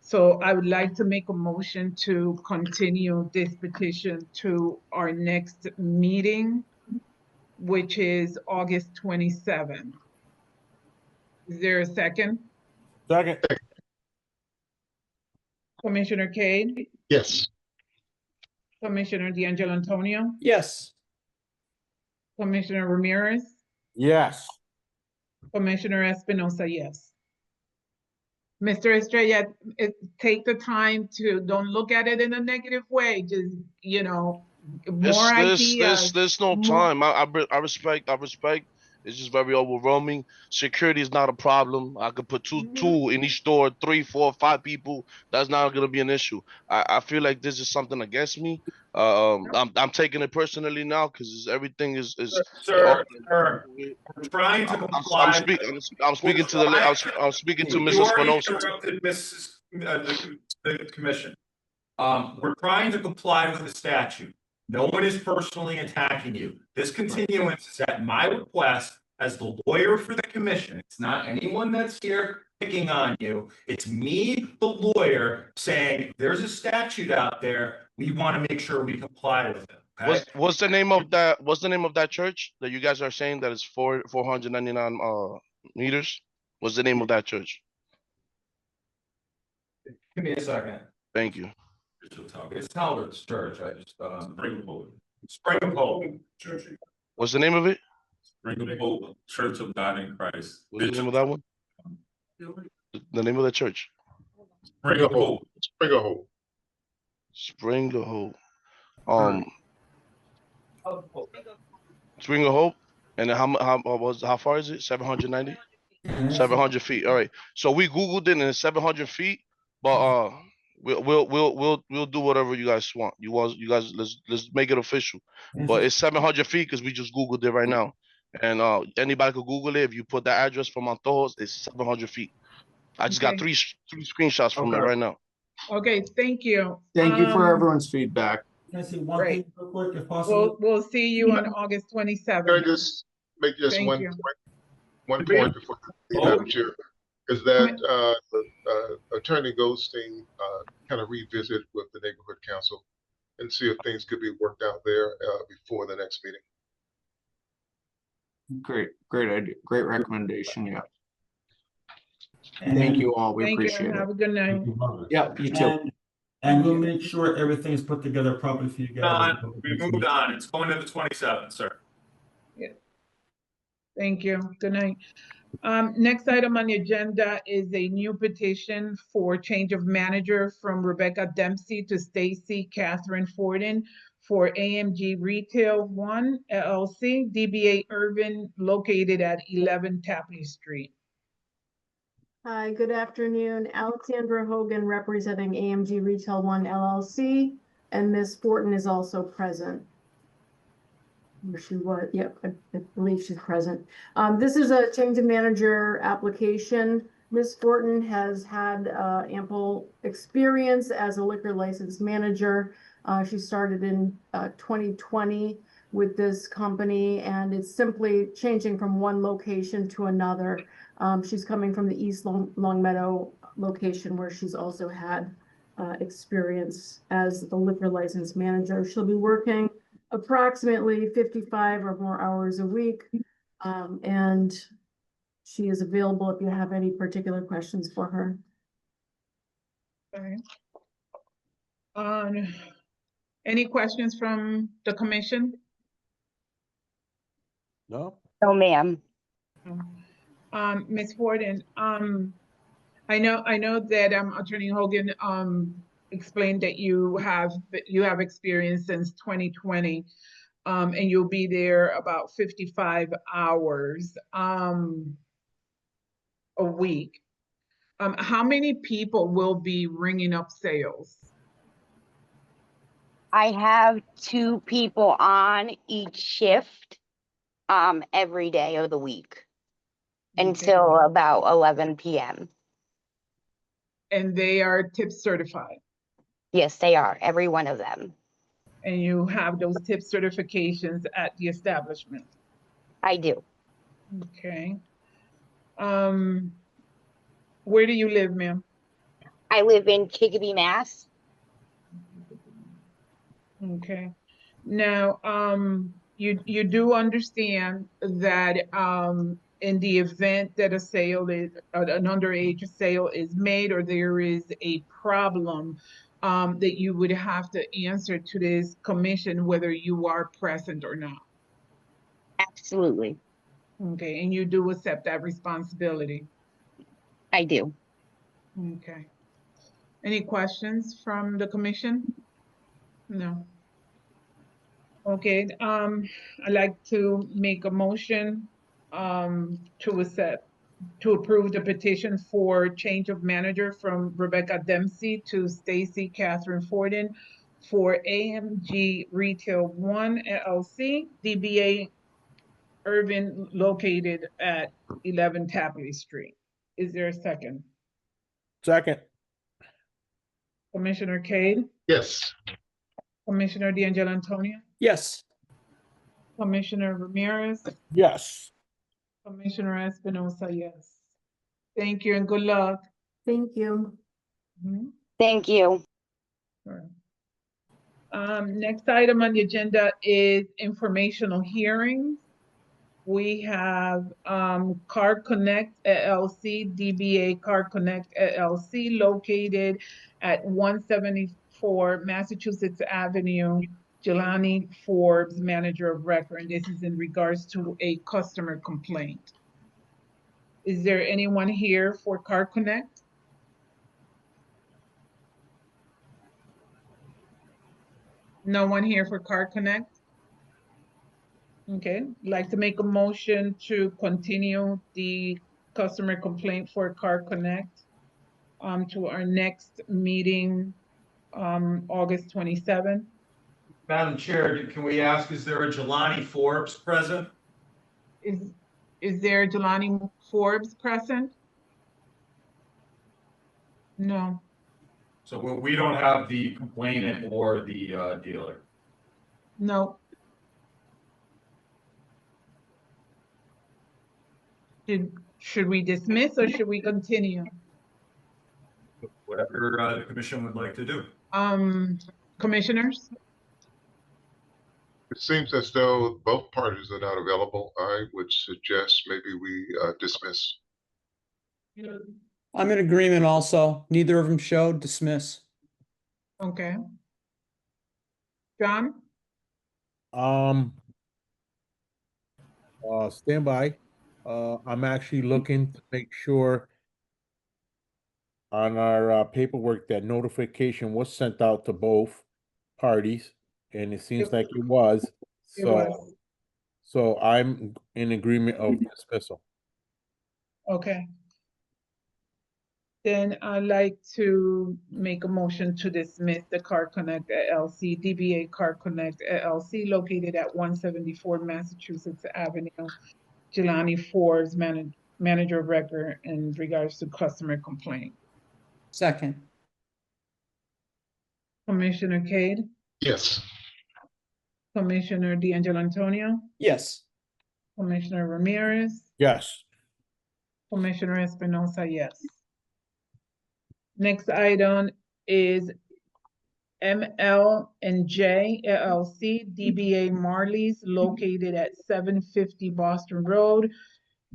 [SPEAKER 1] So I would like to make a motion to continue this petition to our next meeting, which is August 27th. Is there a second?
[SPEAKER 3] Second.
[SPEAKER 1] Commissioner Cade?
[SPEAKER 2] Yes.
[SPEAKER 1] Commissioner D'Angelo Antonio?
[SPEAKER 4] Yes.
[SPEAKER 1] Commissioner Ramirez,
[SPEAKER 3] Yes.
[SPEAKER 1] Commissioner Espinosa, yes. Mr. Estrella, take the time to, don't look at it in a negative way, just, you know, more ideas.
[SPEAKER 6] There's no
[SPEAKER 1] more-
[SPEAKER 6] time. I respect. It's just very overwhelming. Security is not a problem. I could put two in each store, 3, 4, 5 people. That's not gonna be an issue. I feel like this is something against me. I'm taking it personally now because everything is
[SPEAKER 5] Sir, we're trying to comply.
[SPEAKER 6] I'm speaking to I'm speaking to
[SPEAKER 5] You
[SPEAKER 6] Mrs.
[SPEAKER 5] already
[SPEAKER 6] Espinosa.
[SPEAKER 5] interrupted the commission. We're trying to comply with the statute. No one is personally attacking you. This continuance is at my request as the lawyer for the commission. It's not anyone that's here picking on you. It's me, the lawyer, saying there's a statute out there. We want to make sure we comply with it. Okay?
[SPEAKER 6] What's the name of that? What's the name of that church that you guys are saying that is 499 meters? What's the name of that church?
[SPEAKER 5] Give me a second.
[SPEAKER 6] Thank you.
[SPEAKER 5] It's Talbot's church. I just Spring of Hope Church.
[SPEAKER 6] What's the name of it?
[SPEAKER 8] Spring of Hope Church of God in Christ.
[SPEAKER 6] What's the name of that one? The name of the church.
[SPEAKER 8] Spring of Hope.
[SPEAKER 2] Spring of Hope.
[SPEAKER 6] Spring of Hope. Spring of Hope. And then how far is it? 790? 700 feet. All right. So we Googled it and it's 700 feet, but we'll do whatever you guys want. You guys let's make it official. But it's 700 feet because we just Googled it right now. And anybody could Google it. If you put that address from Antojos, it's 700 feet. I just got three screenshots from it right now.
[SPEAKER 1] Okay, thank you.
[SPEAKER 4] Thank you for everyone's feedback.
[SPEAKER 13] Can I say one thing real quick, if possible?
[SPEAKER 1] We'll see you on August 27th.
[SPEAKER 2] Can I just make just
[SPEAKER 1] Thank
[SPEAKER 2] one
[SPEAKER 1] you.
[SPEAKER 2] point? One point before Madam Chair, is that Attorney Goldstein kind of revisit with the neighborhood council and see if things could be worked out there before the next meeting.
[SPEAKER 4] Great idea. Great recommendation. Yeah.
[SPEAKER 13] And
[SPEAKER 4] thank you all. We
[SPEAKER 1] Thank
[SPEAKER 4] appreciate
[SPEAKER 1] you.
[SPEAKER 4] it.
[SPEAKER 1] Have a good night.
[SPEAKER 4] Yeah, you too.
[SPEAKER 13] And we'll make sure everything is put together properly for you guys.
[SPEAKER 5] We moved on. It's going to the 27th, sir.
[SPEAKER 1] Yeah. Thank you. Good night. Next item on the agenda is a new petition for change of manager from Rebecca Dempsey to Stacy Catherine Forden for AMG Retail 1 LLC, DBA Urban, located at 11 Tapley Street.
[SPEAKER 18] Hi, good afternoon. Alexandra Hogan representing AMG Retail 1 LLC, and Ms. Fortin is also present. She was, yep, I believe she's present. This is a change of manager application. Ms. Fortin has had ample experience as a liquor license manager. She started in 2020 with this company, and it's simply changing from one location to another. She's coming from the East Longmeadow location, where she's also had experience as the liquor license manager. She'll be working approximately 55 or more hours a week, and she is available if you have any particular questions for her.
[SPEAKER 1] Okay. Any questions from the commission?
[SPEAKER 3] No.
[SPEAKER 19] No, ma'am.
[SPEAKER 1] Ms. Forden, I know that Attorney Hogan explained that you have experience since 2020, and you'll be there about 55 hours a week. How many people will be ringing up sales?
[SPEAKER 19] I have 2 people on each shift every day of the week until about 11 p.m.
[SPEAKER 1] And they are tip certified?
[SPEAKER 19] Yes, they are, every one of them.
[SPEAKER 1] And you have those tip certifications at the establishment?
[SPEAKER 19] I do.
[SPEAKER 1] Okay. Where do you live, ma'am?
[SPEAKER 19] I live in Chicopee, Mass.
[SPEAKER 1] Okay. Now, you do understand that in the event that a sale is an underage sale is made, or there is a problem, that you would have to answer to this commission whether you are present or not.
[SPEAKER 19] Absolutely.
[SPEAKER 1] Okay, and you do accept that responsibility?
[SPEAKER 19] I do.
[SPEAKER 1] Okay. Any questions from the commission? No. Okay, I'd like to make a motion to approve the petition for change of manager from Rebecca Dempsey to Stacy Catherine Forden for AMG Retail 1 LLC, DBA Urban, located at 11 Tapley Street. Is there a second?
[SPEAKER 3] Second.
[SPEAKER 1] Commissioner Cade?
[SPEAKER 2] Yes.
[SPEAKER 1] Commissioner D'Angelo Antonio?
[SPEAKER 4] Yes.
[SPEAKER 1] Commissioner Ramirez?
[SPEAKER 3] Yes.
[SPEAKER 1] Commissioner Espinosa, yes. Thank you and good luck.
[SPEAKER 18] Thank you.
[SPEAKER 1] Mhm.
[SPEAKER 19] Thank you.
[SPEAKER 1] Sure. Next item on the agenda is informational hearings. We have Car Connect LLC, DBA Car Connect LLC, located at 174 Massachusetts Avenue, Jelani Forbes, manager of record. And this is in regards to a customer complaint. Is there anyone here for Car Connect? No one here for Car Connect? Okay, like to make a motion to continue the customer complaint for Car Connect to our next meeting, August 27th.
[SPEAKER 5] Madam Chair, can we ask, is there a Jelani Forbes present?
[SPEAKER 1] Is there Jelani Forbes present? No.
[SPEAKER 5] So we don't have the complainant or the dealer.
[SPEAKER 1] No. Should we dismiss or should we continue?
[SPEAKER 5] Whatever the commission would like to do.
[SPEAKER 1] Commissioners?
[SPEAKER 2] It seems as though both parties are not available. I would suggest maybe we dismiss.
[SPEAKER 4] I'm in agreement also. Neither of them showed. Dismiss.
[SPEAKER 1] Okay. John?
[SPEAKER 3] Stand by. I'm actually looking to make sure on our paperwork that notification was sent out to both parties, and it seems like it was.
[SPEAKER 1] It was.
[SPEAKER 3] So I'm in agreement of dismissal.
[SPEAKER 1] Okay. Then I'd like to make a motion to dismiss the Car Connect LLC, DBA Car Connect LLC, located at 174 Massachusetts Avenue, Jelani Forbes, manager of record in regards to customer complaint.
[SPEAKER 4] Second.
[SPEAKER 1] Commissioner Cade?
[SPEAKER 2] Yes.
[SPEAKER 1] Commissioner D'Angelo Antonio?
[SPEAKER 4] Yes.
[SPEAKER 1] Commissioner Ramirez?
[SPEAKER 3] Yes.
[SPEAKER 1] Commissioner Espinosa, yes. Next item is ML&J LLC, DBA Marley's, located at 750 Boston Road,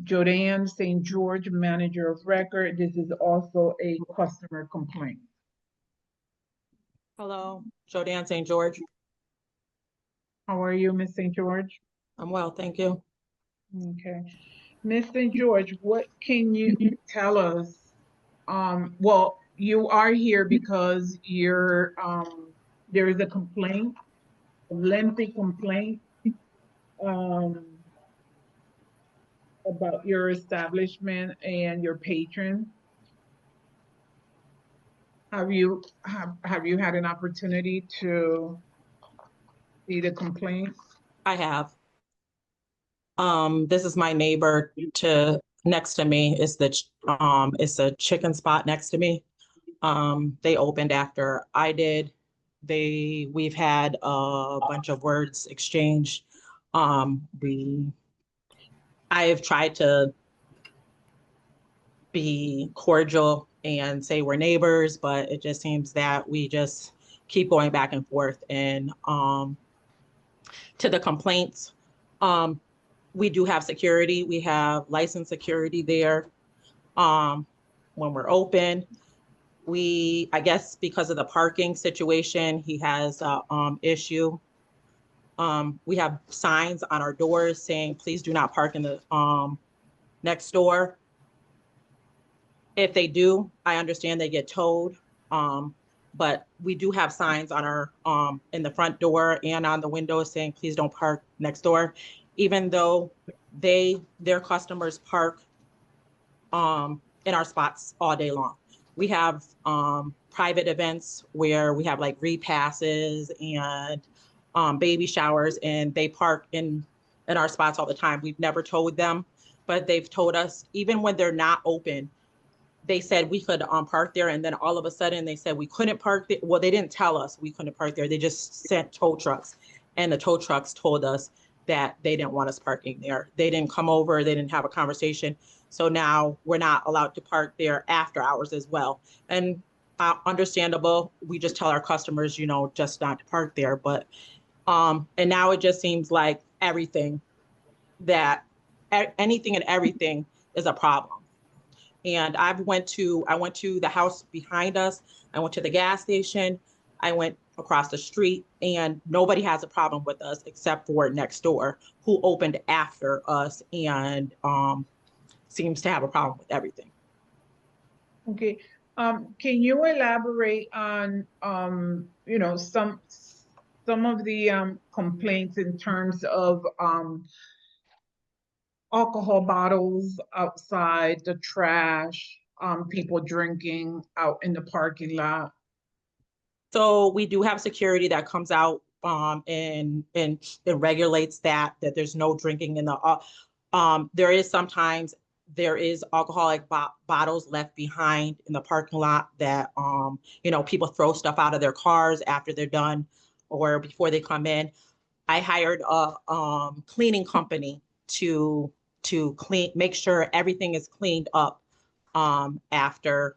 [SPEAKER 1] Jodan St. George, manager of record. This is also a customer complaint.
[SPEAKER 20] Hello, Jodan St. George.
[SPEAKER 1] How are you, Ms. St. George?
[SPEAKER 20] I'm well, thank you.
[SPEAKER 1] Okay. Ms. St. George, what can you tell us? Well, you are here because you're there is a complaint, a lengthy complaint about your establishment and your patron. Have you had an opportunity to see the complaint?
[SPEAKER 20] I have. This is my neighbor to next to me. It's a chicken spot next to me. They opened after I did. We've had a bunch of words exchanged. I have tried to be cordial and say we're neighbors, but it just seems that we just keep going back and forth. And to the complaints, we do have security. We have licensed security there when we're open. I guess because of the parking situation, he has issue We have signs on our doors saying, please do not park in the next door. If they do, I understand they get towed. But we do have signs on our in the front door and on the windows saying, please don't park next door, even though their customers park in our spots all day long. We have private events where we have like repasses and baby showers, and they park in our spots all the time. We've never towed them, but they've told us even when they're not open, they said we could park there, and then all of a sudden they said we couldn't park there. Well, they didn't tell us we couldn't park there. They just sent tow trucks, and the tow trucks told us that they didn't want us parking there. They didn't come over. They didn't have a conversation. So now we're not allowed to park there after hours as well. And understandable. We just tell our customers, you know, just not to park there. But and now it just seems like anything and everything is a problem. And I went to the house behind us. I went to the gas station. I went across the street, and nobody has a problem with us except for next door, who opened after us and seems to have a problem with everything.
[SPEAKER 1] Okay. Can you elaborate on you know, some of the complaints in terms of alcohol bottles outside, the trash, people drinking out in the parking lot?
[SPEAKER 20] So we do have security that comes out and it regulates that there's no drinking in the there is alcoholic bottles left behind in the parking lot that you know, people throw stuff out of their cars after they're done or before they come in. I hired a cleaning company to make sure everything is cleaned up after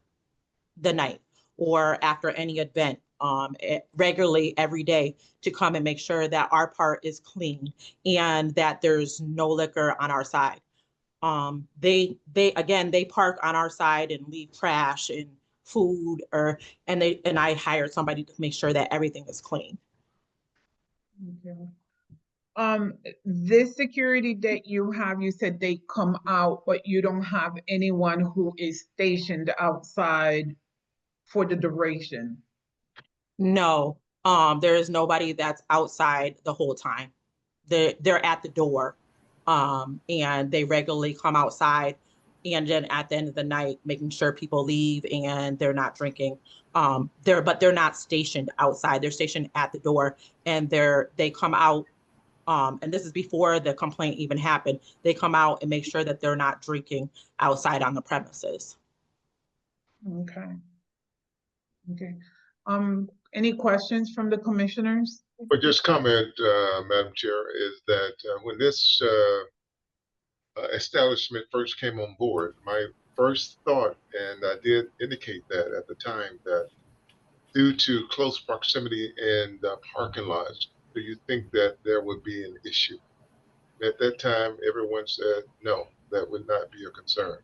[SPEAKER 20] the night or after any event, regularly every day, to come and make sure that our part is clean and that there's no liquor on our side. They park on our side and leave trash and food, and I hired somebody to make sure that everything is clean.
[SPEAKER 1] Okay. This security that you have, you said they come out, but you don't have anyone who is stationed outside for the duration?
[SPEAKER 20] No, there is nobody that's outside the whole time. They're at the door, and they regularly come outside, and then at the end of the night, making sure people leave and they're not drinking. But they're not stationed outside. They're stationed at the door, and they come out. And this is before the complaint even happened. They come out and make sure that they're not drinking outside on the premises.
[SPEAKER 1] Okay. Okay. Any questions from the commissioners?
[SPEAKER 2] But just comment, Madam Chair, is that when this establishment first came on board, my first thought, and I did indicate that at the time, that due to close proximity in the parking lots, do you think that there would be an issue? At that time, everyone said, no, that would not be a concern.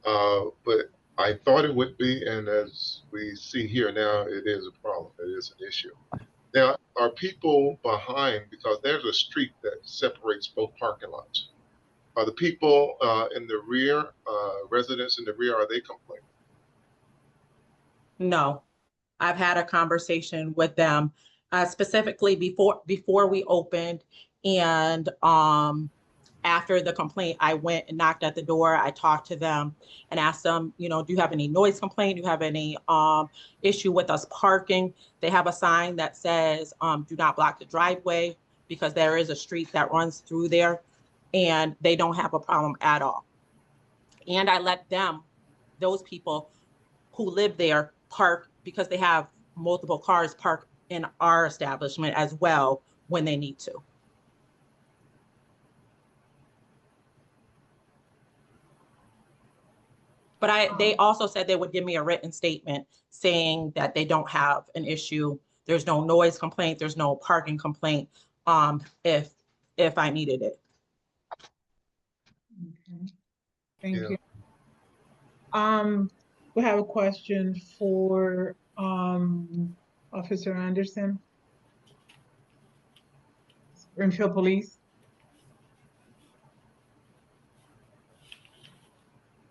[SPEAKER 2] But I thought it would be, and as we see here now, it is a problem. It is an issue. Now, are people behind, because there's a street that separates both parking lots, are the people in the rear, residents in the rear, are they complaining?
[SPEAKER 20] No, I've had a conversation with them specifically before we opened, and after the complaint, I went and knocked at the door. I talked to them and asked them, you know, do you have any noise complaint? Do you have any issue with us parking? They have a sign that says, do not block the driveway, because there is a street that runs through there, and they don't have a problem at all. And I let those people who live there, park, because they have multiple cars, park in our establishment as well when they need to. But they also said they would give me a written statement saying that they don't have an issue. There's no noise complaint. There's no parking complaint. If I needed it.
[SPEAKER 1] Okay. Thank you. We have a question for Officer Anderson. Springfield Police?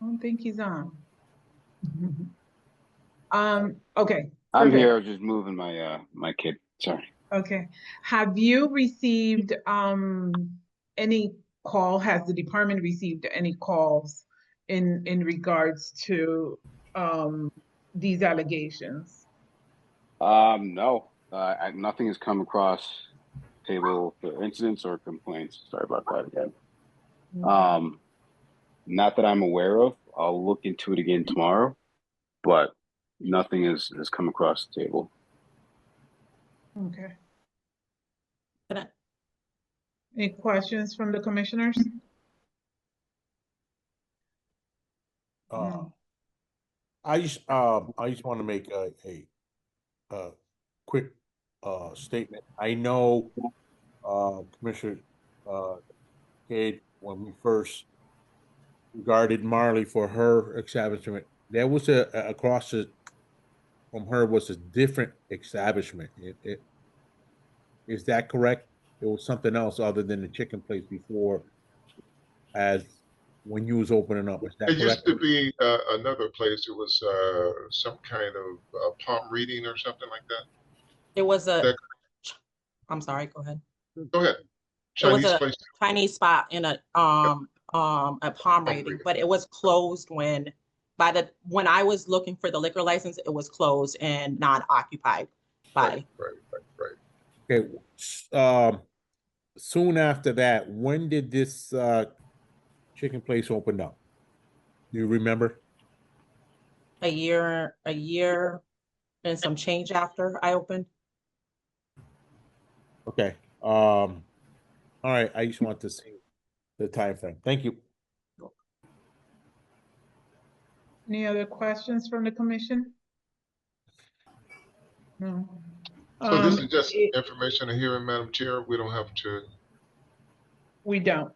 [SPEAKER 1] I don't think he's on. Okay.
[SPEAKER 21] I'm
[SPEAKER 1] perfect.
[SPEAKER 21] here, just moving my kid. Sorry.
[SPEAKER 1] Okay. Have you received any call? Has the department received any calls in regards to these allegations?
[SPEAKER 21] No, nothing has come across table for incidents or complaints. Sorry about that again. Not that I'm aware of. I'll look into it again tomorrow, but nothing has come across the table.
[SPEAKER 1] Okay. Any questions from the commissioners?
[SPEAKER 3] I just want to make a quick statement. I know Commissioner Cade, when we first regarded Marley for her establishment, there was across from her was a different establishment. Is that correct? It was something else other than the chicken place before, as when you was opening up. Is that
[SPEAKER 2] It
[SPEAKER 3] correct?
[SPEAKER 2] used to be another place. It was some kind of palm reading or something like that.
[SPEAKER 20] It was a,
[SPEAKER 2] That,
[SPEAKER 20] I'm sorry, go ahead.
[SPEAKER 2] go ahead.
[SPEAKER 20] It was
[SPEAKER 2] Chinese
[SPEAKER 20] a
[SPEAKER 2] place.
[SPEAKER 20] Chinese spot in a palm reading, but it was closed when I was looking for the liquor license, it was closed and not occupied by.
[SPEAKER 2] Right.
[SPEAKER 3] Okay. Soon after that, when did this chicken place open up? Do you remember?
[SPEAKER 20] A year and some change after I opened.
[SPEAKER 3] Okay. All right. I just want to see the time frame. Thank you.
[SPEAKER 1] Any other questions from the commission? No.
[SPEAKER 2] So this is just information and hearing, Madam Chair. We don't have to.
[SPEAKER 1] We don't.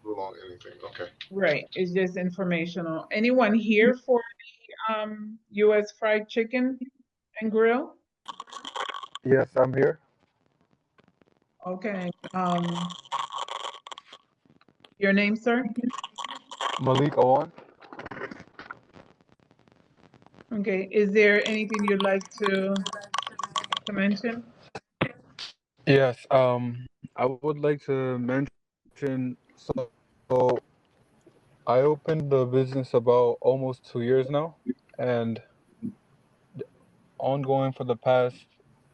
[SPEAKER 2] Rule on anything. Okay.
[SPEAKER 1] Right. It's just informational. Anyone here for the U.S. Fried Chicken and Grill?
[SPEAKER 22] Yes, I'm here.
[SPEAKER 1] Okay. Your name, sir?
[SPEAKER 22] Malik Owan.
[SPEAKER 1] Okay. Is there anything you'd like to mention?
[SPEAKER 22] Yes, I would like to mention, so I opened the business about almost 2 years now, and ongoing for the past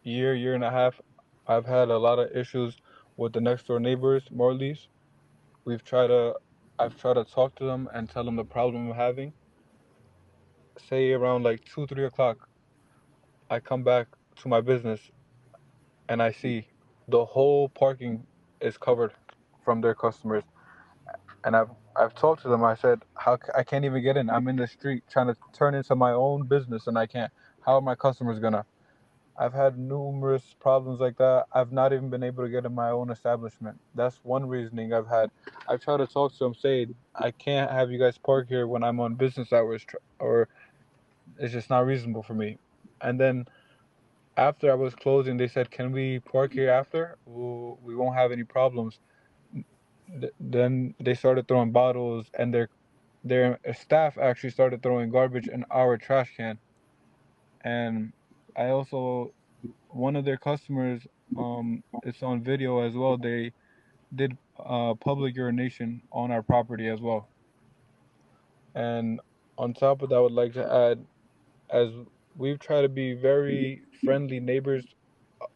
[SPEAKER 22] year and a half, I've had a lot of issues with the next door neighbors, Morley's. I've tried to talk to them and tell them the problem I'm having. Say around like 2, 3 o'clock, I come back to my business and I see the whole parking is covered from their customers. And I've talked to them. I said, I can't even get in. I'm in the street trying to turn into my own business and I can't. How are my customers gonna? I've had numerous problems like that. I've not even been able to get in my own establishment. That's one reasoning I've had. I've tried to talk to them, say I can't have you guys park here when I'm on business hours, or it's just not reasonable for me. And then after I was closing, they said, "Can we park here after? We won't have any problems." Then they started throwing bottles, and their staff actually started throwing garbage in our trash can. And I also, one of their customers, it's on video as well. They did public urination on our property as well. And on top of that, I would like to add, as we've tried to be very friendly neighbors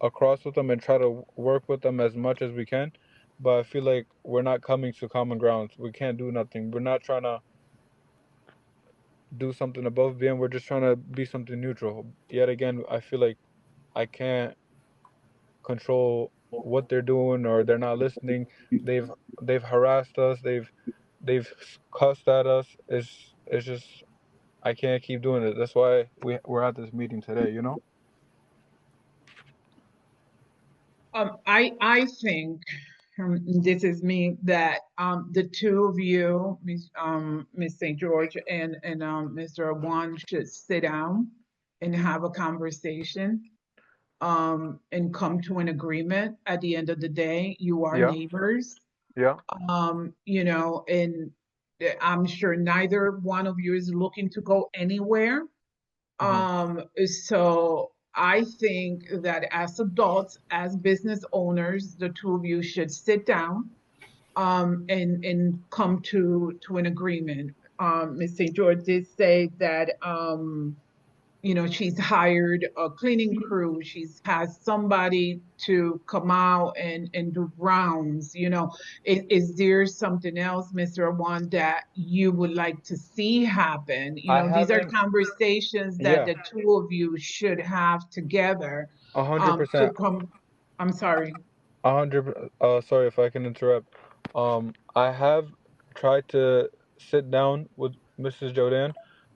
[SPEAKER 22] across with them and try to work with them as much as we can, but I feel like we're not coming to common grounds. We can't do nothing. We're not trying to do something above them. We're just trying to be something neutral. Yet again, I feel like I can't control what they're doing, or they're not listening. They've harassed us. They've cussed at us. It's just I can't keep doing it. That's why we're at this meeting today, you know?
[SPEAKER 1] I think, this is me, that the two of you, Miss St. George and Mr. Awan, should sit down and have a conversation. and come to an agreement. At the end of the day, you are
[SPEAKER 22] Yeah.
[SPEAKER 1] neighbors.
[SPEAKER 22] Yeah.
[SPEAKER 1] You know, and I'm sure neither one of you is looking to go anywhere. So I think that as adults, as business owners, the two of you should sit down and come to an agreement. Ms. St. George did say that you know, she's hired a cleaning crew. She's has somebody to come out and do rounds. You know, is there something else, Mr. Awan, that you would like to see happen? You
[SPEAKER 22] I
[SPEAKER 1] know, these are
[SPEAKER 22] haven't.
[SPEAKER 1] conversations that
[SPEAKER 22] Yeah.
[SPEAKER 1] the two of you should have together. To
[SPEAKER 22] 100%.
[SPEAKER 1] come. I'm sorry.
[SPEAKER 22] 100. Sorry if I can interrupt. I have tried to sit down with Mrs. Jodan.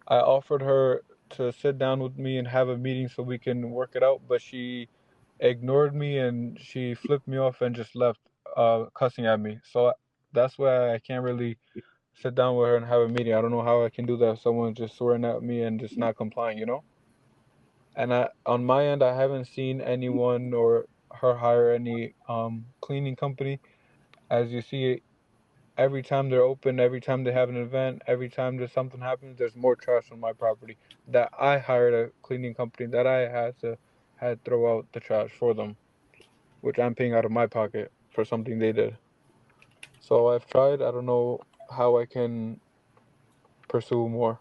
[SPEAKER 22] I offered her to sit down with me and have a meeting so we can work it out, but she ignored me and she flipped me off and just left, cussing at me. So that's why I can't really sit down with her and have a meeting. I don't know how I can do that if someone's just swearing at me and just not complying, you know? And on my end, I haven't seen anyone or her hire any cleaning company. As you see, every time they're open, every time they have an event, every time there's something happens, there's more trash on my property. That I hired a cleaning company that I had throw out the trash for them, which I'm paying out of my pocket for something they did. So I've tried. I don't know how I can pursue more.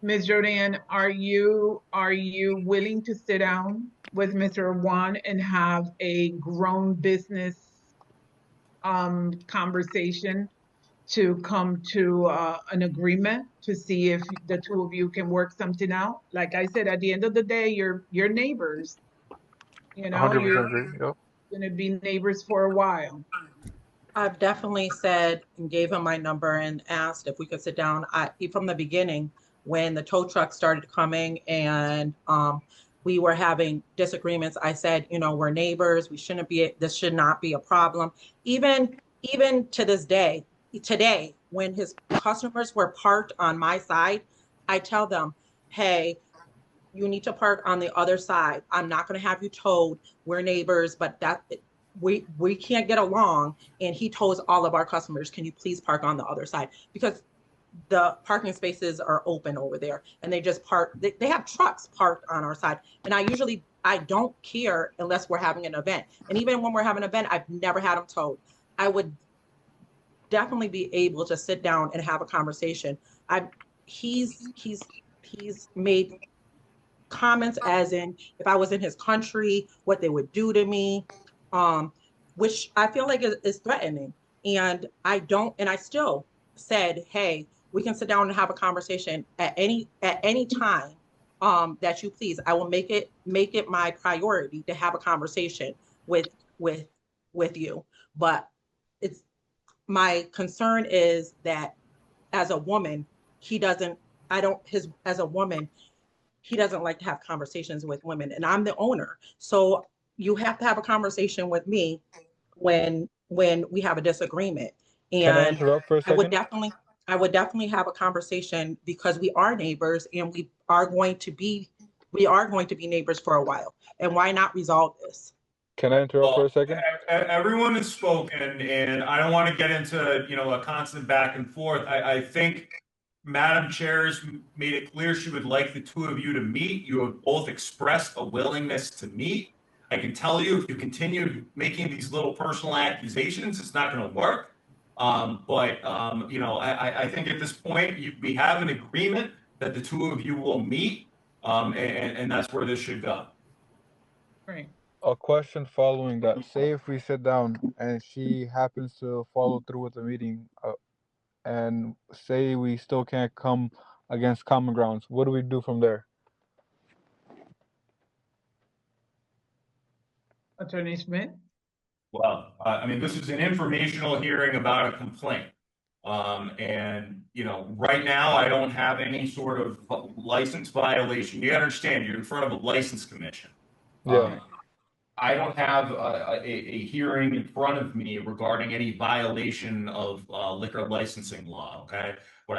[SPEAKER 1] Ms. Jordan, are you willing to sit down with Mr. Wan and have a grown business conversation to come to an agreement to see if the two of you can work something out? Like I said, at the end of the day, you're neighbors. You know,
[SPEAKER 22] 100%
[SPEAKER 1] you're
[SPEAKER 22] agree. Yep.
[SPEAKER 1] gonna be neighbors for a while.
[SPEAKER 20] I've definitely said and gave him my number and asked if we could sit down. From the beginning, when the tow truck started coming and we were having disagreements, I said, you know, we're neighbors. We shouldn't be. This should not be a problem. Even to this day, today, when his customers were parked on my side, I tell them, hey, you need to park on the other side. I'm not going to have you towed. We're neighbors, but that we can't get along. And he told all of our customers, can you please park on the other side? Because the parking spaces are open over there and they just park. They have trucks parked on our side. And I don't care unless we're having an event. And even when we're having an event, I've never had them towed. I would definitely be able to sit down and have a conversation. He's made comments as in if I was in his country, what they would do to me, which I feel like is threatening. And I still said, hey, we can sit down and have a conversation at any time that you please. I will make it my priority to have a conversation with you. But it's my concern is that as a woman, as a woman, he doesn't like to have conversations with women, and I'm the owner. So you have to have a conversation with me when we have a disagreement.
[SPEAKER 22] Can I
[SPEAKER 20] And
[SPEAKER 22] interrupt for a
[SPEAKER 20] I would
[SPEAKER 22] second?
[SPEAKER 20] definitely have a conversation because we are neighbors and we are going to be neighbors for a while. And why not resolve this?
[SPEAKER 22] Can I interrupt for a second?
[SPEAKER 5] Everyone has spoken, and I don't want to get into, you know, a constant back and forth. I think Madam Chair has made it clear she would like the two of you to meet. You have both expressed a willingness to meet. I can tell you, if you continue making these little personal accusations, it's not going to work. You know, I think at this point, we have an agreement that the two of you will meet, and that's where this should go.
[SPEAKER 1] Right.
[SPEAKER 22] A question following that. Say if we sit down and she happens to follow through with the meeting, and say we still can't come against common grounds, what do we do from there?
[SPEAKER 1] Attorney Schmidt?
[SPEAKER 5] Well, I mean, this is an informational hearing about a complaint. And, you know, right now I don't have any sort of license violation. You understand, you're in front of a license commission.
[SPEAKER 22] Yeah.
[SPEAKER 5] I don't have a hearing in front of me regarding any violation of liquor licensing law, okay? What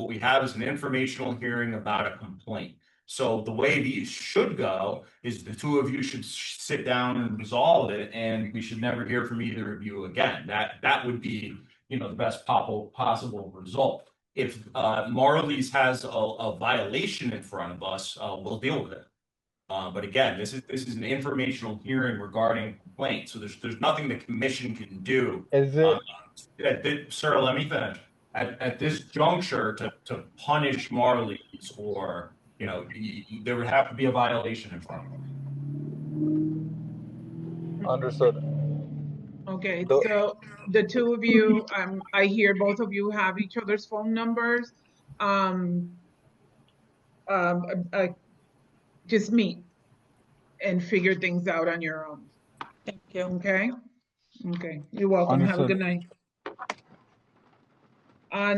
[SPEAKER 5] we have is an informational hearing about a complaint. So the way these should go is the two of you should sit down and resolve it, and we should never hear from either of you again. That would be, you know, the best possible result. If Marley's has a violation in front of us, we'll deal with it. But again, this is an informational hearing regarding complaints, so there's nothing the commission can do.
[SPEAKER 22] Is it?
[SPEAKER 5] Sir, let me finish. At this juncture, to punish Marley's, or, you know, there would have to be a violation in front of them.
[SPEAKER 22] Understood.
[SPEAKER 1] Okay,
[SPEAKER 22] The-
[SPEAKER 1] so the two of you, I hear both of you have each other's phone numbers. Just meet and figure things out on your own.
[SPEAKER 20] Thank you.
[SPEAKER 1] Okay? Okay, you're welcome. Have a
[SPEAKER 22] Understood.
[SPEAKER 1] good night.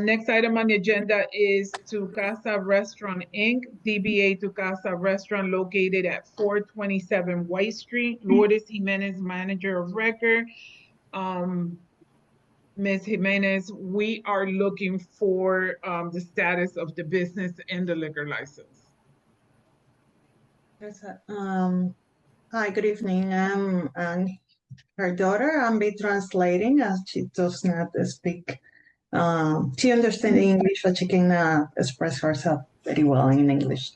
[SPEAKER 1] Next item on the agenda is Tu Casa Restaurant Inc., DBA Tu Casa Restaurant located at 427 White Street. Lourdes Jimenez, manager of record. Ms. Jimenez, we are looking for the status of the business and the liquor license.
[SPEAKER 9] Yes, hi, good evening. I'm her daughter. I'll be translating as she does not speak. She understands English, but she cannot express herself very well in English.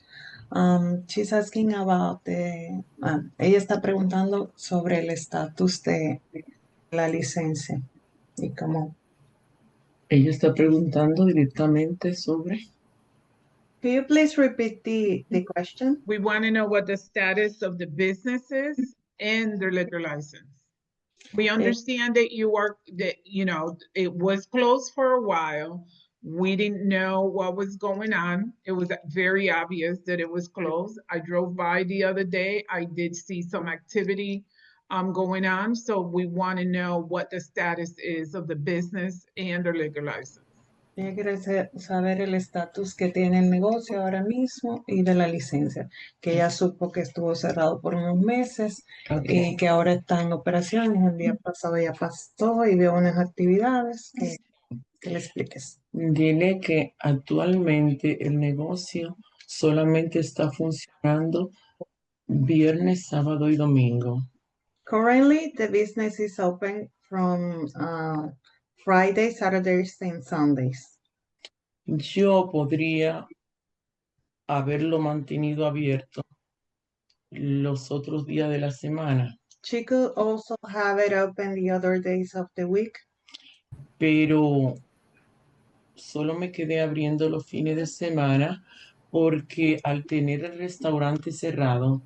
[SPEAKER 9] She's asking about ella está preguntando sobre el estatus de la licencia y cómo.
[SPEAKER 10] Ella está preguntando directamente sobre.
[SPEAKER 9] Can you please repeat the question?
[SPEAKER 1] We want to know what the status of the business is and their liquor license. We understand that you know, it was closed for a while. We didn't know what was going on. It was very obvious that it was closed. I drove by the other day. I did see some activity going on. So we want to know what the status is of the business and their liquor license.
[SPEAKER 9] Ella quiere saber el estatus que tiene el negocio ahora mismo y de la licencia, que ella supo que estuvo cerrado por unos meses y que ahora está en operaciones. El día pasado ya pasó y vio unas actividades que le expliques.
[SPEAKER 10] Dile que actualmente el negocio solamente está funcionando viernes, sábado y domingo.
[SPEAKER 9] Currently, the business is open from Fridays, Saturdays, and Sundays.
[SPEAKER 10] Yo podría haberlo mantenido abierto los otros días de la semana,
[SPEAKER 9] She could also have it open the other days of the week,
[SPEAKER 10] pero solo me quedé abriendo los fines de semana porque al tener el restaurante cerrado,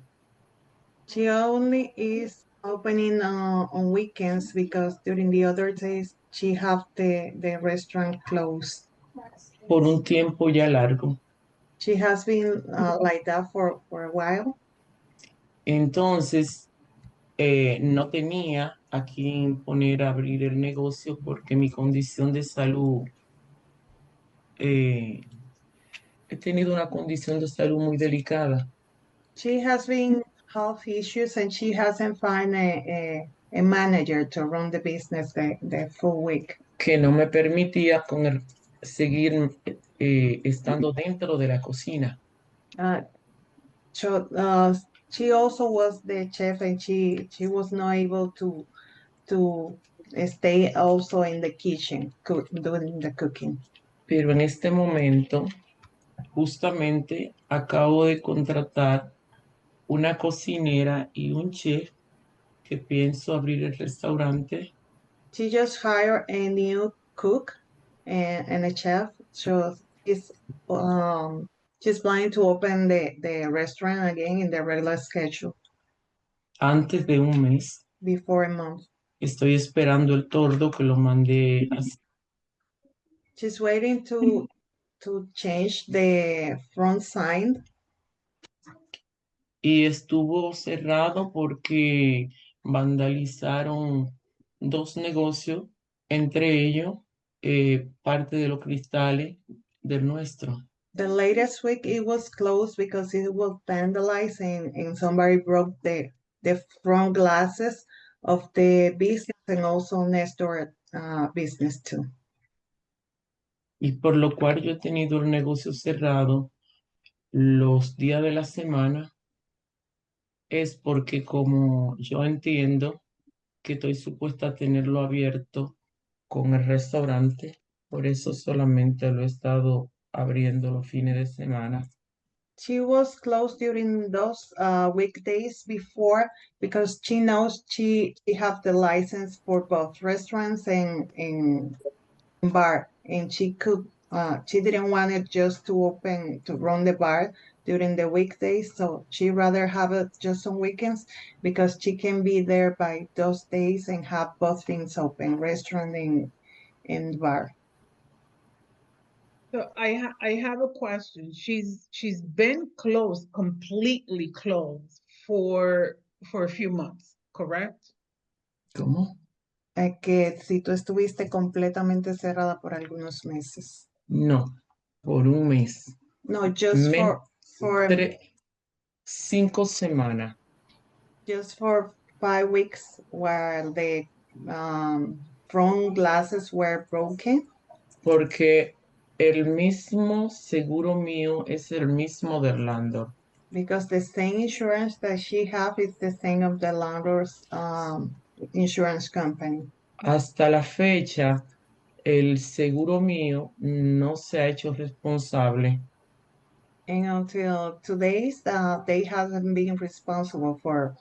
[SPEAKER 9] she only is opening on weekends because during the other days she have the restaurant closed.
[SPEAKER 10] por un tiempo ya largo.
[SPEAKER 9] She has been like that for a while.
[SPEAKER 10] Entonces, no tenía a quién poner a abrir el negocio porque mi condición de salud, he tenido una condición de salud muy delicada.
[SPEAKER 9] She has been health issues and she hasn't found a manager to run the business the full week.
[SPEAKER 10] Que no me permitía seguir estando dentro de la cocina.
[SPEAKER 9] She also was the chef and she was not able to stay also in the kitchen doing the cooking.
[SPEAKER 10] Pero en este momento, justamente acabo de contratar una cocinera y un chef que pienso abrir el restaurante.
[SPEAKER 9] She just hired a new cook and a chef. So she's planning to open the restaurant again in the regular schedule.
[SPEAKER 10] Antes de un mes.
[SPEAKER 9] Before a month.
[SPEAKER 10] Estoy esperando el tordo que lo mandé a hacer.
[SPEAKER 9] She's waiting to change the front sign.
[SPEAKER 10] Y estuvo cerrado porque vandalizaron 2 negocios, entre ellos parte de los cristales del nuestro.
[SPEAKER 9] The latest week it was closed because it was vandalized and somebody broke the front glasses of the business and also next door business too.
[SPEAKER 10] Y por lo cual yo he tenido el negocio cerrado los días de la semana es porque como yo entiendo que estoy supuesta a tenerlo abierto con el restaurante, por eso solamente lo he estado abriendo los fines de semana.
[SPEAKER 9] She was closed during those weekdays before because she knows she have the license for both restaurants and bar, and she didn't want it just to run the bar during the weekdays, so she rather have it just on weekends because she can be there by those days and have both things open, restaurant and bar.
[SPEAKER 1] So I have a question. She's been closed, completely closed for a few months, correct?
[SPEAKER 10] ¿Cómo?
[SPEAKER 9] Que si tú estuviste completamente cerrada por algunos meses.
[SPEAKER 10] No, por un mes.
[SPEAKER 9] No, just for
[SPEAKER 10] 5 semanas.
[SPEAKER 9] just for 5 weeks while the front glasses were broken.
[SPEAKER 10] Porque el mismo seguro mío es el mismo de Orlando.
[SPEAKER 9] Because the same insurance that she have is the same of the landlord's insurance company.
[SPEAKER 10] Hasta la fecha, el seguro mío no se ha hecho responsable
[SPEAKER 9] And until today, they haven't been responsible for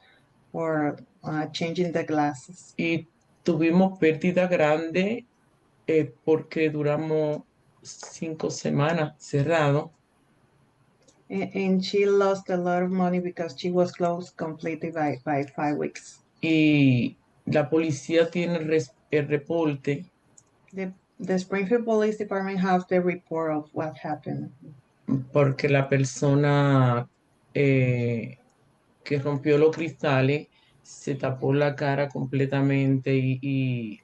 [SPEAKER 9] changing the glasses.
[SPEAKER 10] y tuvimos pérdida grande porque duramos 5 semanas cerrado
[SPEAKER 9] And she lost a lot of money because she was closed completely by 5 weeks.
[SPEAKER 10] y la policía tiene el reporte.
[SPEAKER 9] The Springfield Police Department have the report of what happened.
[SPEAKER 10] Porque la persona que rompió los cristales se tapó la cara completamente y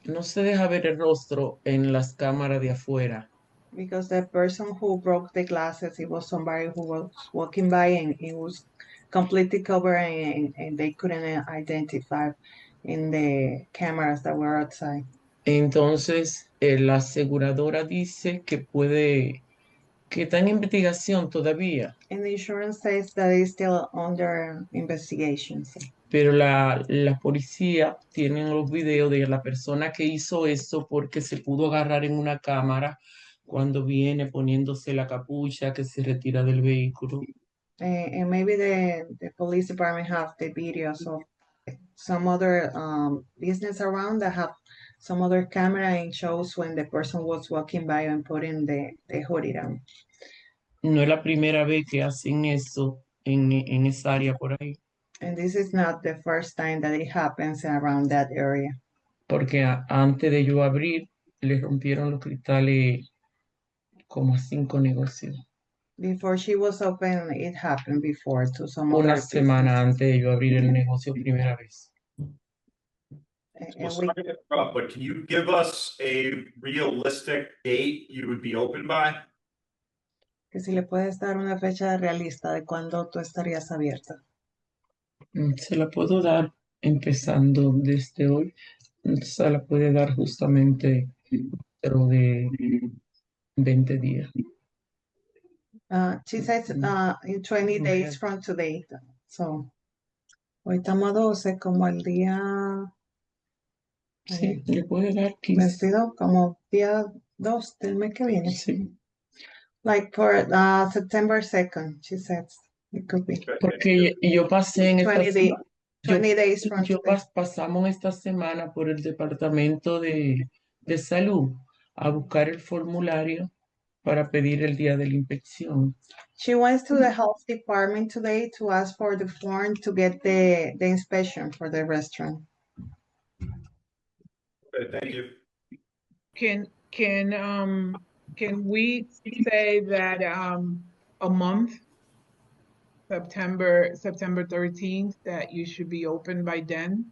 [SPEAKER 10] no se deja ver el rostro en las cámaras de afuera.
[SPEAKER 9] Because the person who broke the glasses, it was somebody who was walking by and it was completely covered and they couldn't identify in the cameras that were outside.
[SPEAKER 10] Entonces, la aseguradora dice que está en investigación todavía,
[SPEAKER 9] And the insurance says that it's still under investigation. So.
[SPEAKER 10] pero la policía tiene los videos de la persona que hizo eso porque se pudo agarrar en una cámara cuando viene poniéndose la capucha que se retira del vehículo.
[SPEAKER 9] And maybe the police department have the videos of some other business around that have some other camera and shows when the person was walking by and putting the hoodie down.
[SPEAKER 10] No es la primera vez que hacen eso en esa área por ahí.
[SPEAKER 9] And this is not the first time that it happens around that area.
[SPEAKER 10] Porque antes de yo abrir, le rompieron los cristales como a 5 negocios.
[SPEAKER 9] Before she was open, it happened before to some
[SPEAKER 10] Una
[SPEAKER 9] other
[SPEAKER 10] semana
[SPEAKER 9] business.
[SPEAKER 10] antes de yo abrir el negocio primera vez.
[SPEAKER 5] Well, sorry to interrupt, but can you give us a realistic date you would be open by?
[SPEAKER 9] Que si le puedes dar una fecha realista de cuándo tú estarías abierta.
[SPEAKER 10] Se la puedo dar empezando desde hoy. Se la puede dar justamente dentro de 20 días.
[SPEAKER 9] She says in 20 days from today. So, hoy estamos a 12, como el día...
[SPEAKER 10] Sí, le puede dar 15.
[SPEAKER 9] 22, como día 2 del mes que viene.
[SPEAKER 10] Sí.
[SPEAKER 9] Like for September 2nd, she says. It could be.
[SPEAKER 10] Porque yo pasé en esta
[SPEAKER 9] 20 days from today.
[SPEAKER 10] pasamos esta semana por el departamento de salud a buscar el formulario para pedir el día de la inspección.
[SPEAKER 9] She went to the health department today to ask for the form to get the inspection for the restaurant.
[SPEAKER 5] Okay, thank you.
[SPEAKER 1] Can we say that a month, September 13th, that you should be open by then?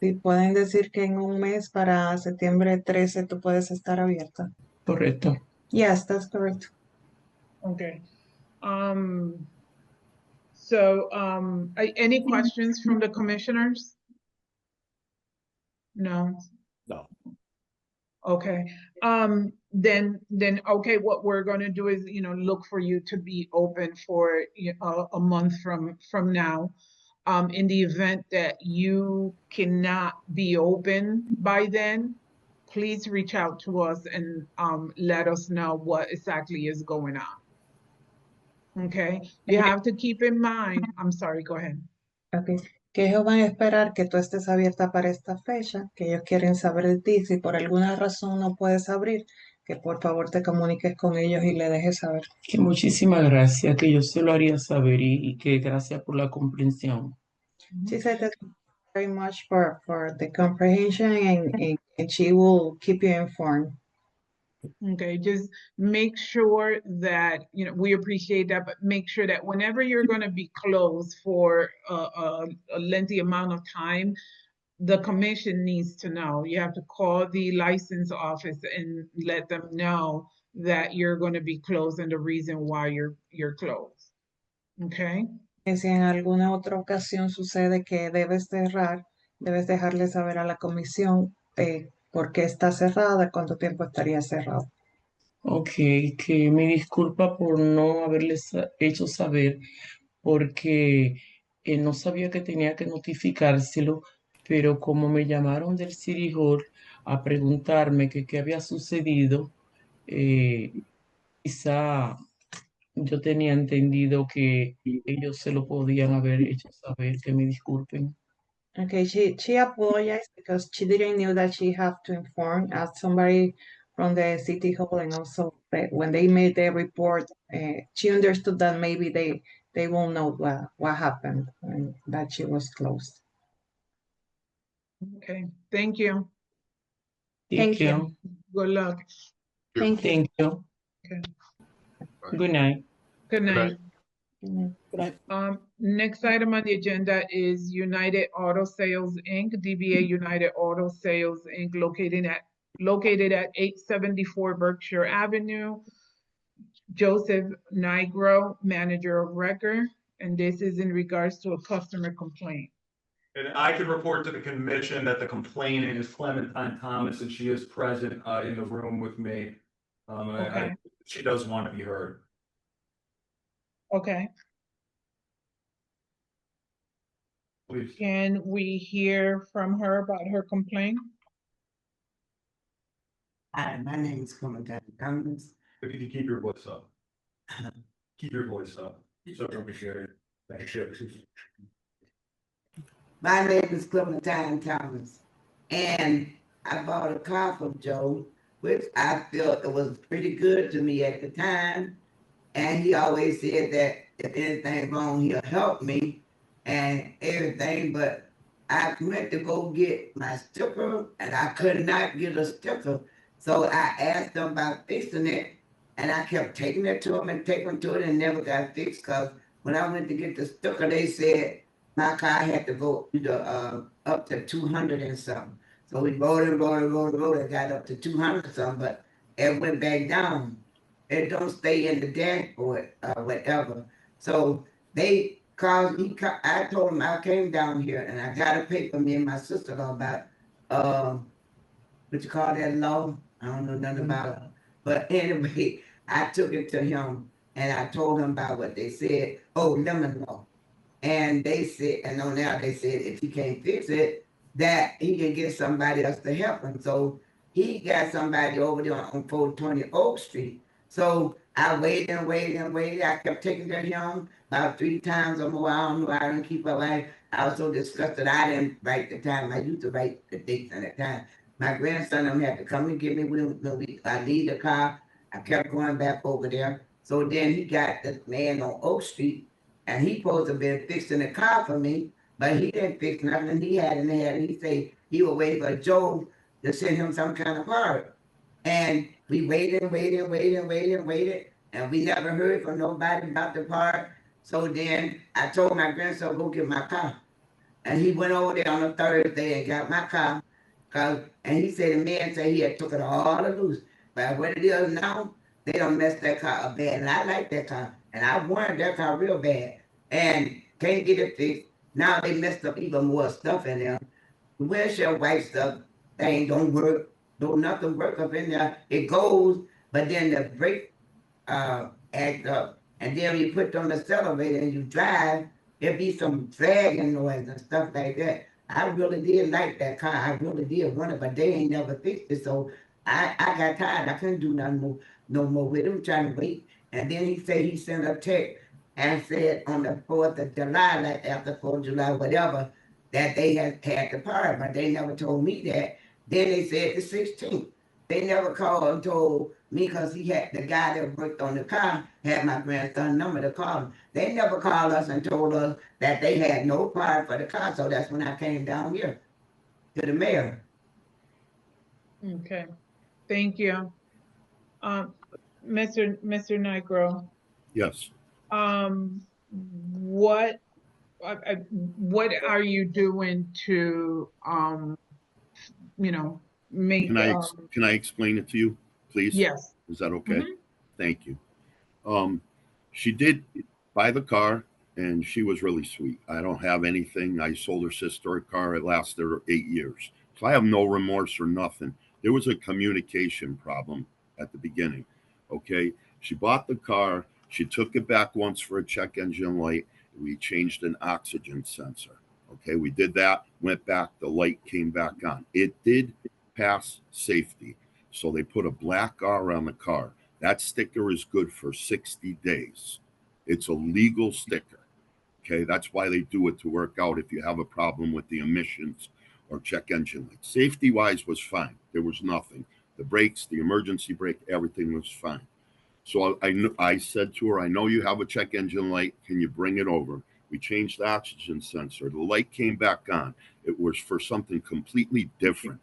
[SPEAKER 9] Si pueden decir que en un mes para septiembre 13 tú puedes estar abierta.
[SPEAKER 10] Correcto.
[SPEAKER 9] Yes, that's correct.
[SPEAKER 1] Okay. So any questions from the commissioners? No.
[SPEAKER 3] No.
[SPEAKER 1] Okay. then okay, what we're going to do is, you know, look for you to be open for a month from now. In the event that you cannot be open by then, please reach out to us and let us know what exactly is going on. Okay, you have to keep in mind, I'm sorry, go ahead.
[SPEAKER 9] Ok, que ellos van a esperar que tú estés abierta para esta fecha, que ellos quieren saber de ti. Si por alguna razón no puedes abrir, que por favor te comuniques con ellos y le dejes saber.
[SPEAKER 10] Que muchísimas gracias, que yo se lo haría saber y que gracias por la comprensión.
[SPEAKER 9] She said that very much for the comprehension and she will keep you informed.
[SPEAKER 1] Okay, just make sure that, you know, we appreciate that, but make sure that whenever you're going to be closed for a lengthy amount of time, the commission needs to know. You have to call the license office and let them know that you're going to be closed and the reason why you're closed. Okay?
[SPEAKER 9] Que si en alguna otra ocasión sucede que debes cerrar, debes dejarle saber a la comisión por qué está cerrada, cuánto tiempo estaría cerrado.
[SPEAKER 10] Ok, que me disculpa por no haberles hecho saber, porque no sabía que tenía que notificárselo, pero como me llamaron del City Hall a preguntarme que qué había sucedido, quizá yo tenía entendido que ellos se lo podían haber hecho saber, que me disculpen.
[SPEAKER 9] Okay, she apologized because she didn't know that she have to inform somebody from the city hall, and also that when they made the report, she understood that maybe they won't know what happened and that she was closed.
[SPEAKER 1] Okay, thank you.
[SPEAKER 9] Thank you.
[SPEAKER 1] Good luck.
[SPEAKER 9] Thank you.
[SPEAKER 10] Thank you.
[SPEAKER 1] Okay.
[SPEAKER 10] Good night.
[SPEAKER 1] Good night.
[SPEAKER 9] Good night.
[SPEAKER 1] Next item on the agenda is United Auto Sales Inc., DBA United Auto Sales Inc., located at 874 Berkshire Avenue. Joseph Nigro, manager of record, and this is in regards to a customer complaint.
[SPEAKER 5] And I can report to the commission that the complainant is Clementine Thomas, and she is present in the room with me.
[SPEAKER 1] Okay.
[SPEAKER 5] She does want to be heard.
[SPEAKER 1] Okay.
[SPEAKER 5] Please.
[SPEAKER 1] Can we hear from her about her complaint?
[SPEAKER 11] Hi, my name is Clementine Thomas.
[SPEAKER 5] If you could keep your voice up. Keep your voice up. So we hear it. Thank you.
[SPEAKER 11] My name is Clementine Thomas, and I bought a car from Joe, which I felt it was pretty good to me at the time. And he always said that if anything wrong, he'll help me and everything. But I went to go get my sticker, and I could not get a sticker. So I asked them about fixing it, and I kept taking it to them and taking it to it, and never got fixed. Because when I went to get the sticker, they said my car had to go up to 200 and something. So we rode and got up to 200 something, but it went back down. It don't stay in the dashboard or whatever. So they called me. I told them I came down here and I got a paper, me and my sister about what you call that law? I don't know nothing about it. But anyway, I took it to him and I told him about what they said. Oh, lemon law. And they said, and on there they said if he can't fix it, that he can get somebody else to help him. So he got somebody over there on 420 Oak Street. So I waited and waited and waited. I kept taking to him about 3 times or more. I don't know. I didn't keep up. I was so disgusted. I didn't write the time. I used to write the dates and the time. My grandson had to come and get me when I leave the car. I kept going back over there. So then he got the man on Oak Street, and he supposed to have been fixing the car for me, but he didn't fix nothing. He had in there, and he said he would wait for Joe to send him some kind of part. And we waited, and we never heard from nobody about the part. So then I told my grandson, go get my car. And he went over there on a Thursday and got my car. And he said the man said he had took it all loose. But what it is now, they don't mess that car up bad. And I like that car. And I wanted that car real bad. And can't get it fixed. Now they messed up even more stuff in there. The windshield wipe stuff, thing don't work. don't nothing work up in there. It goes, but then the brake act up. And then when you put it on the accelerator and you drive, there be some dragging noise and stuff like that. I really did like that car. I really did want it, but they ain't never fixed it. So I got tired. I couldn't do nothing more, no more with him trying to wait. And then he said he sent a text and said on the 4th of July, like after 4th of July, whatever, that they had the part, but they never told me that. Then they said the 16th. They never called and told me because he had the guy that worked on the car had my grandson's number to call him. They never called us and told us that they had no part for the car. So that's when I came down here to the mayor.
[SPEAKER 1] Okay, thank you. Mr. Nigro.
[SPEAKER 14] Yes.
[SPEAKER 1] What are you doing to make
[SPEAKER 14] Can I explain it to you, please?
[SPEAKER 1] Yes.
[SPEAKER 14] Is that okay? Thank you. She did buy the car and she was really sweet. I don't have anything. I sold her sister a car. It lasted her 8 years. So I have no remorse or nothing. There was a communication problem at the beginning. Okay. She bought the car. She took it back once for a check engine light. We changed an oxygen sensor. Okay. We did that, went back. The light came back on. It did pass safety. So they put a black R on the car. That sticker is good for 60 days. It's a legal sticker. Okay, that's why they do it, to work out if you have a problem with the emissions or check engine light. Safety wise was fine. There was nothing. The brakes, the emergency brake, everything was fine. So I said to her, I know you have a check engine light. Can you bring it over? We changed the oxygen sensor. The light came back on. It was for something completely different.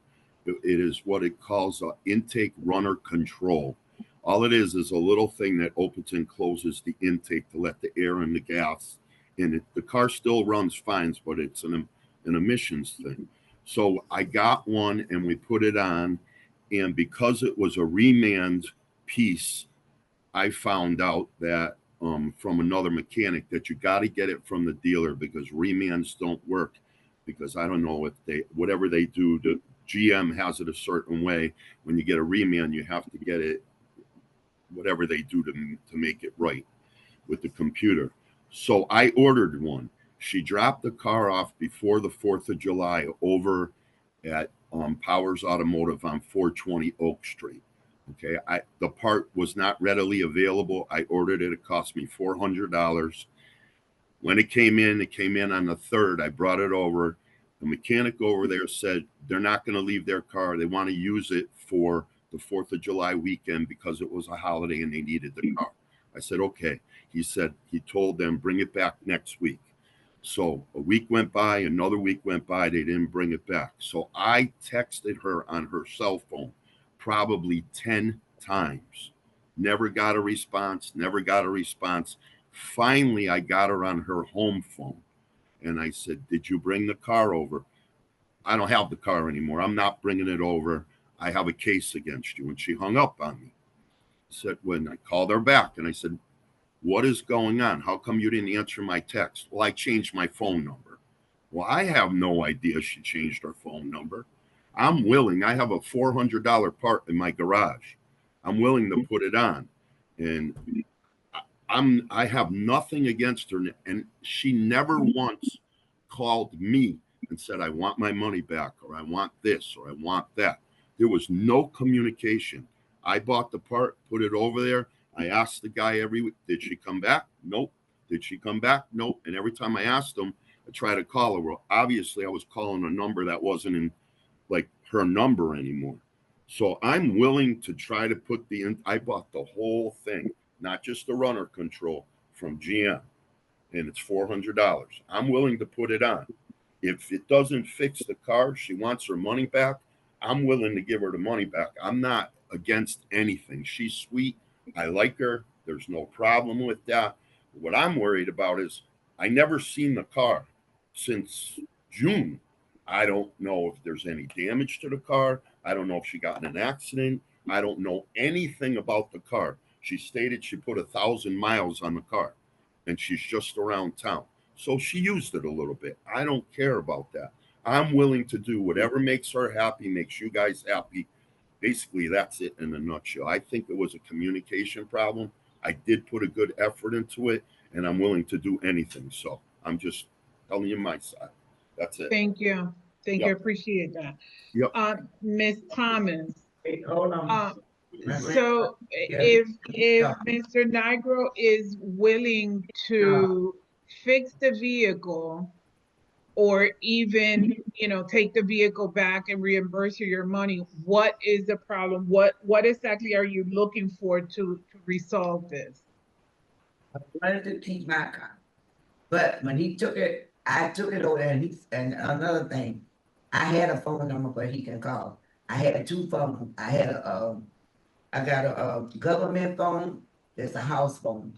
[SPEAKER 14] It is what it calls an intake runner control. All it is a little thing that opens and closes the intake to let the air and the gas in it. The car still runs fine, but it's an emissions thing. So I got one and we put it on. And because it was a remand piece, I found out that from another mechanic that you got to get it from the dealer because remands don't work. Because I don't know if whatever they do, the GM has it a certain way. When you get a remand, you have to get it whatever they do to make it right with the computer. So I ordered one. She dropped the car off before the 4th of July over at Powers Automotive on 420 Oak Street. Okay, the part was not readily available. I ordered it. It cost me $400. When it came in on the 3rd. I brought it over. The mechanic over there said they're not going to leave their car. They want to use it for the 4th of July weekend because it was a holiday and they needed the car. I said, okay. He said, he told them, bring it back next week. So a week went by, another week went by. They didn't bring it back. So I texted her on her cell phone probably 10 times. Never got a response, Finally, I got her on her home phone. And I said, did you bring the car over? I don't have the car anymore. I'm not bringing it over. I have a case against you. And she hung up on me. Said, when I called her back and I said, what is going on? How come you didn't answer my text? Well, I changed my phone number. Well, I have no idea she changed her phone number. I'm willing. I have a $400 part in my garage. I'm willing to put it on. And I have nothing against her. And she never once called me and said, I want my money back, or I want this, or I want that. There was no communication. I bought the part, put it over there. I asked the guy every week, did she come back? Nope. Did she come back? Nope. And every time I asked him, I tried to call her. Well, obviously I was calling a number that wasn't in like her number anymore. So I'm willing to try to put I bought the whole thing, not just the runner control from GM, and it's $400. I'm willing to put it on. If it doesn't fix the car, she wants her money back, I'm willing to give her the money back. I'm not against anything. She's sweet. I like her. There's no problem with that. What I'm worried about is I never seen the car since June. I don't know if there's any damage to the car. I don't know if she got in an accident. I don't know anything about the car. She stated she put 1,000 miles on the car and she's just around town. So she used it a little bit. I don't care about that. I'm willing to do whatever makes her happy, makes you guys happy. basically that's it in a nutshell. I think it was a communication problem. I did put a good effort into it, and I'm willing to do anything. So I'm just telling you my side. That's it.
[SPEAKER 1] Thank you. Thank you.
[SPEAKER 14] Yep.
[SPEAKER 1] Appreciate that.
[SPEAKER 14] Yep.
[SPEAKER 1] Ms. Thomas.
[SPEAKER 11] Wait, hold on.
[SPEAKER 1] So if Mr. Nigro is willing to fix the vehicle or even, take the vehicle back and reimburse you your money, what is the problem? What exactly are you looking for to resolve this?
[SPEAKER 11] I wanted to keep my car, but when he took it, I took it over there, and another thing, I had a phone number where he can call. I had two phones. I got a government phone. It's a house phone.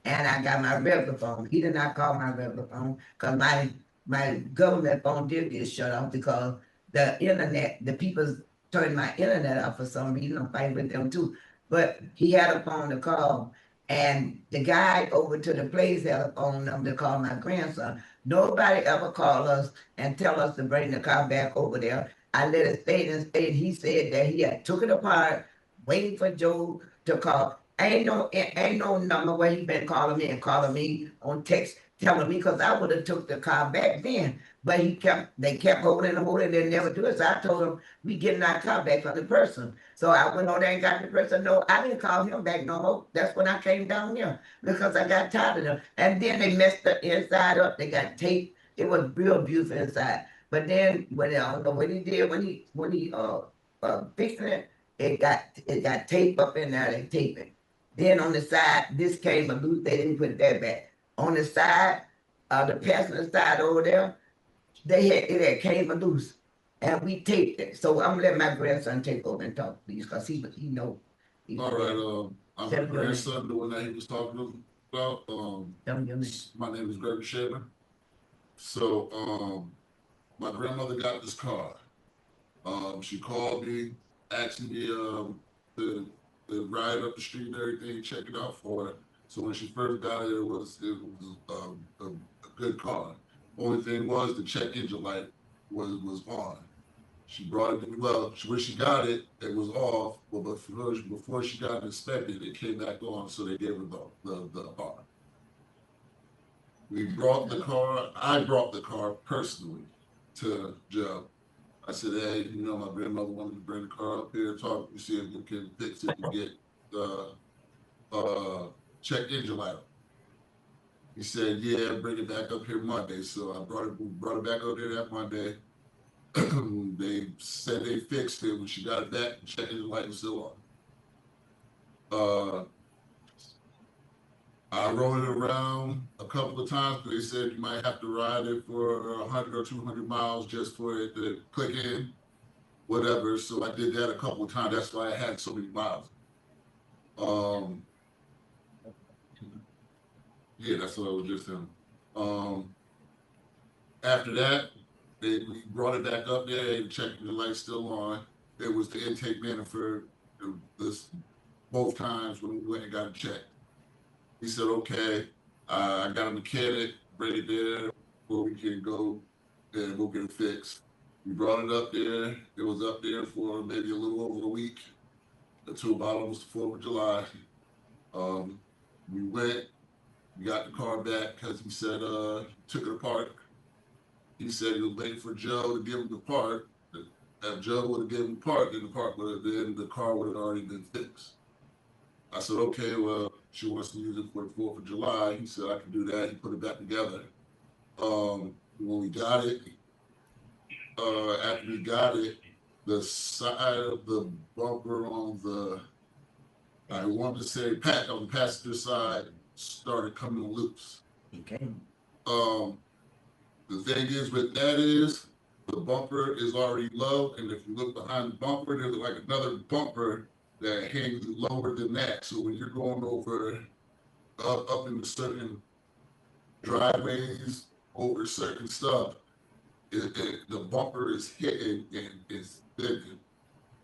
[SPEAKER 11] And I got my regular phone. He did not call my regular phone because my government phone did get shut off because the internet, the people turned my internet off for some reason. I'm fighting with them too. But he had a phone to call. And the guy over to the place had a phone number to call my grandson. Nobody ever called us and tell us to bring the car back over there. I let it stay and stay. And he said that he had took it apart, waiting for Joe to call. Ain't no number where he been calling me on text telling me, because I would have took the car back then. But they kept holding, they never do it. So I told him, we getting our car back from the person. So I went on there and got the person. No, I didn't call him back no more. That's when I came down here because I got tired of them. And then they messed the inside up. They got tape. It was real beautiful inside. But then when I don't know what he did when he fixing it, it got tape up in there. They tape it. Then on the side, this came loose. They didn't put that back. On the side, the passenger side over there, it had came loose, and we taped it. So I'm gonna let my grandson take over and talk, please, because he know.
[SPEAKER 15] All right, I'm the grandson, the one that he was talking about. My name is Gregory Shaver. So, my grandmother got this car. She called me, asked me to ride up the street and everything, check it out for her. So when she first got it, it was a good car. Only thing was the check engine light was on. She brought it, when she got it, it was off, but before she got it inspected, it came back on, so they gave her the car. I brought the car personally to Joe. I said, hey, my grandmother wanted to bring the car up here and talk to see if we can fix it and get the check engine light. He said, yeah, bring it back up here Monday. So I brought it back up there that Monday. They said they fixed it. When she got it back, the check engine light was still on. I rode it around a couple of times because they said you might have to ride it for 100 or 200 miles just for it to click in, whatever. So I did that a couple of times. That's why I had so many miles. Yeah, that's what I was just saying. After that, we brought it back up there and checked the light still on. It was the intake manifold both times when we went and got it checked. He said, okay, I got a mechanic, bring it there where we can go and we'll get it fixed. We brought it up there. It was up there for maybe a little over a week until about almost the 4th of July. We went, we got the car back because he said took it apart. He said he was waiting for Joe to give him the part. If Joe would have given him the part, then the car would have already been fixed. I said, okay, well, she wants to use it for the 4th of July. He said, I can do that. He put it back together. When we got it, after we got it, the side of the bumper on the, I wanted to say, on the passenger side started coming loose.
[SPEAKER 11] Okay.
[SPEAKER 15] The thing is with that is, the bumper is already low, and if you look behind the bumper, there's like another bumper that hangs lower than that. So when you're going over up into certain driveways, over certain stuff, the bumper is hitting and it's bending.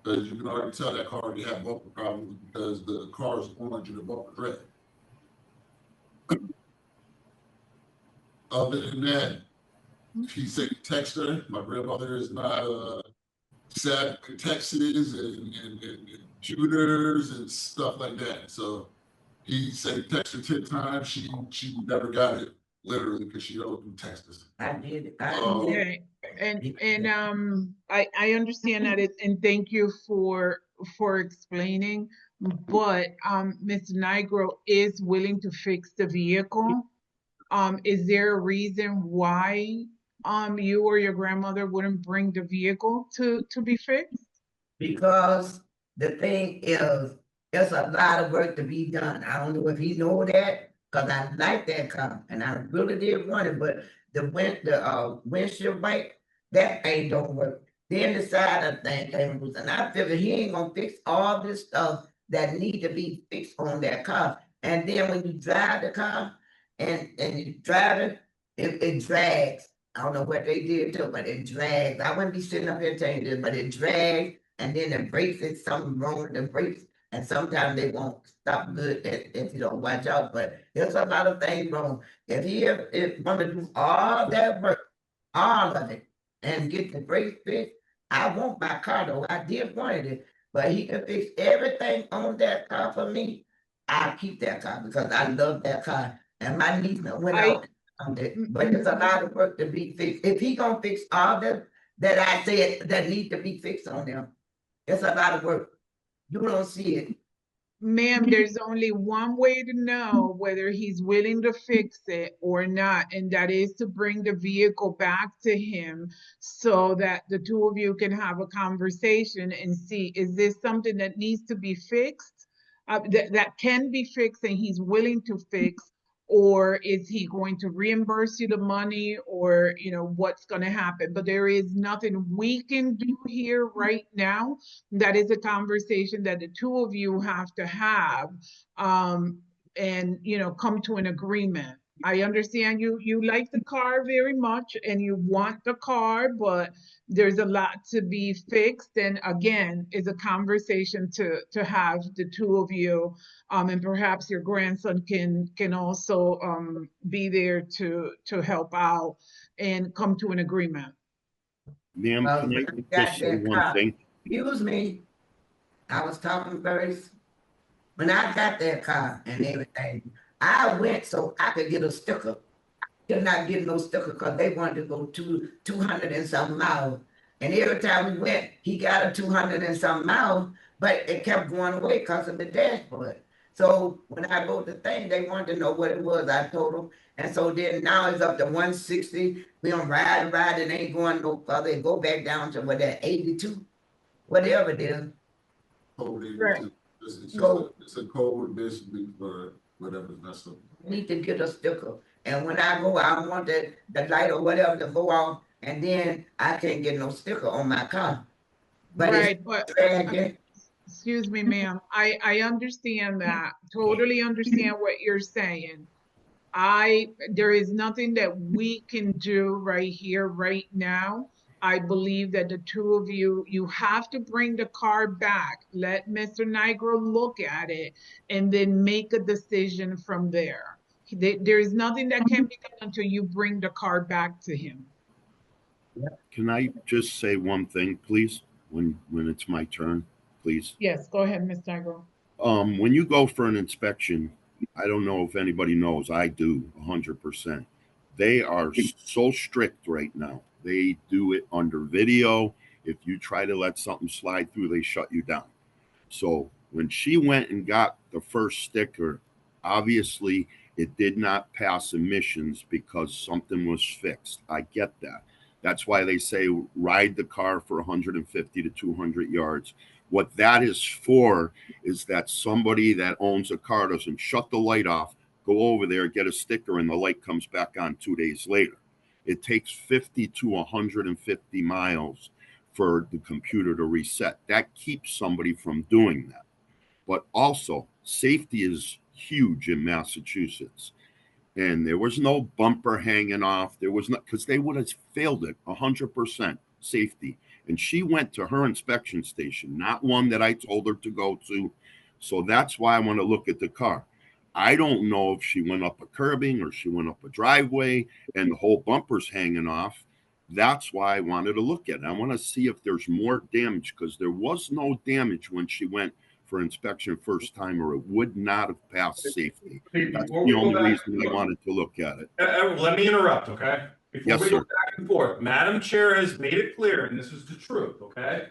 [SPEAKER 15] Because you can already tell that car already had bumper problems because the car is orange and the bumper's red. Other than that, he said text her. My grandmother is not sat in Texas and shooters and stuff like that. So he said he texted 10 times. She never got it, literally, because she don't do Texas.
[SPEAKER 11] I did. I did.
[SPEAKER 1] Okay, and I understand that and thank you for explaining, but Mr. Nigro is willing to fix the vehicle. Is there a reason why you or your grandmother wouldn't bring the vehicle to be fixed?
[SPEAKER 11] Because the thing is, there's a lot of work to be done. I don't know if he know that, because I like that car, and I really did want it, but the windshield wipe, that thing don't work. Then the side of the thing came loose, and I figured he ain't gonna fix all this stuff that need to be fixed on that car. And then when you drive the car and you drive it drags. I don't know what they did to it, but it drags. I wouldn't be sitting up here telling you this, but it drags. And then the brakes, it's something wrong with the brakes. And sometimes they won't stop good if you don't watch out. But there's a lot of things wrong. If he want to do all that work, all of it, and get the brakes fixed, I want my car though. I did want it. But he can fix everything on that car for me. I'll keep that car because I love that car. And my niece went out on it. But there's a lot of work to be fixed. If he gonna fix all that I said that need to be fixed on them, it's a lot of work. You don't see it.
[SPEAKER 1] Ma'am, there's only one way to know whether he's willing to fix it or not, and that is to bring the vehicle back to him so that the two of you can have a conversation and see, is this something that needs to be fixed? That can be fixed and he's willing to fix, or is he going to reimburse you the money, or what's going to happen? But there is nothing we can do here right now. That is a conversation that the two of you have to have, and come to an agreement. I understand you like the car very much and you want the car, but there's a lot to be fixed. And again, it's a conversation to have the two of you, and perhaps your grandson can also be there to help out and come to an agreement.
[SPEAKER 14] Ma'am, can I just say one thing?
[SPEAKER 11] Excuse me. I was talking first. When I got that car and everything, I went so I could get a sticker. Could not get no sticker because they wanted to go 200 and some miles. And every time we went, he got a 200 and some miles, but it kept going away because of the dashboard. So when I wrote the thing, they wanted to know what it was. I told them. And so then now it's up to 160. We on ride, and ain't going no further. It go back down to what, that 82, whatever it is.
[SPEAKER 15] Code 82.
[SPEAKER 11] Right.
[SPEAKER 15] It's a code basically for whatever's messed up.
[SPEAKER 11] Need to get a sticker. And when I go, I want the light or whatever to go off, and then I can't get no sticker on my car. But
[SPEAKER 1] right, but excuse me, ma'am. I understand that. Totally understand what you're saying. There is nothing that we can do right here, right now. I believe that the two of you have to bring the car back. Let Mr. Nigro look at it and then make a decision from there. There is nothing that can be done until you bring the car back to him.
[SPEAKER 14] Can I just say one thing, please, when it's my turn, please?
[SPEAKER 1] Yes, go ahead, Mr. Nigro.
[SPEAKER 14] When you go for an inspection, I don't know if anybody knows, I do 100%. They are so strict right now. They do it under video. If you try to let something slide through, they shut you down. So when she went and got the first sticker, obviously it did not pass emissions because something was fixed. I get that. That's why they say ride the car for 150 to 200 yards. What that is for is that somebody that owns a car doesn't shut the light off, go over there, get a sticker, and the light comes back on 2 days later. It takes 50 to 150 miles for the computer to reset. That keeps somebody from doing that. But also, safety is huge in Massachusetts. And there was no bumper hanging off. There was not, because they would have failed it 100% safety. And she went to her inspection station, not one that I told her to go to. So that's why I want to look at the car. I don't know if she went up a curbing or she went up a driveway and the whole bumper's hanging off. That's why I wanted to look at it. I want to see if there's more damage, because there was no damage when she went for inspection first time, or it would not have passed safety. That's the only reason I wanted to look at it.
[SPEAKER 5] Let me interrupt, okay? Before
[SPEAKER 14] Yes,
[SPEAKER 5] we go
[SPEAKER 14] sir.
[SPEAKER 5] back and forth, Madam Chair has made it clear, and this is the truth, okay?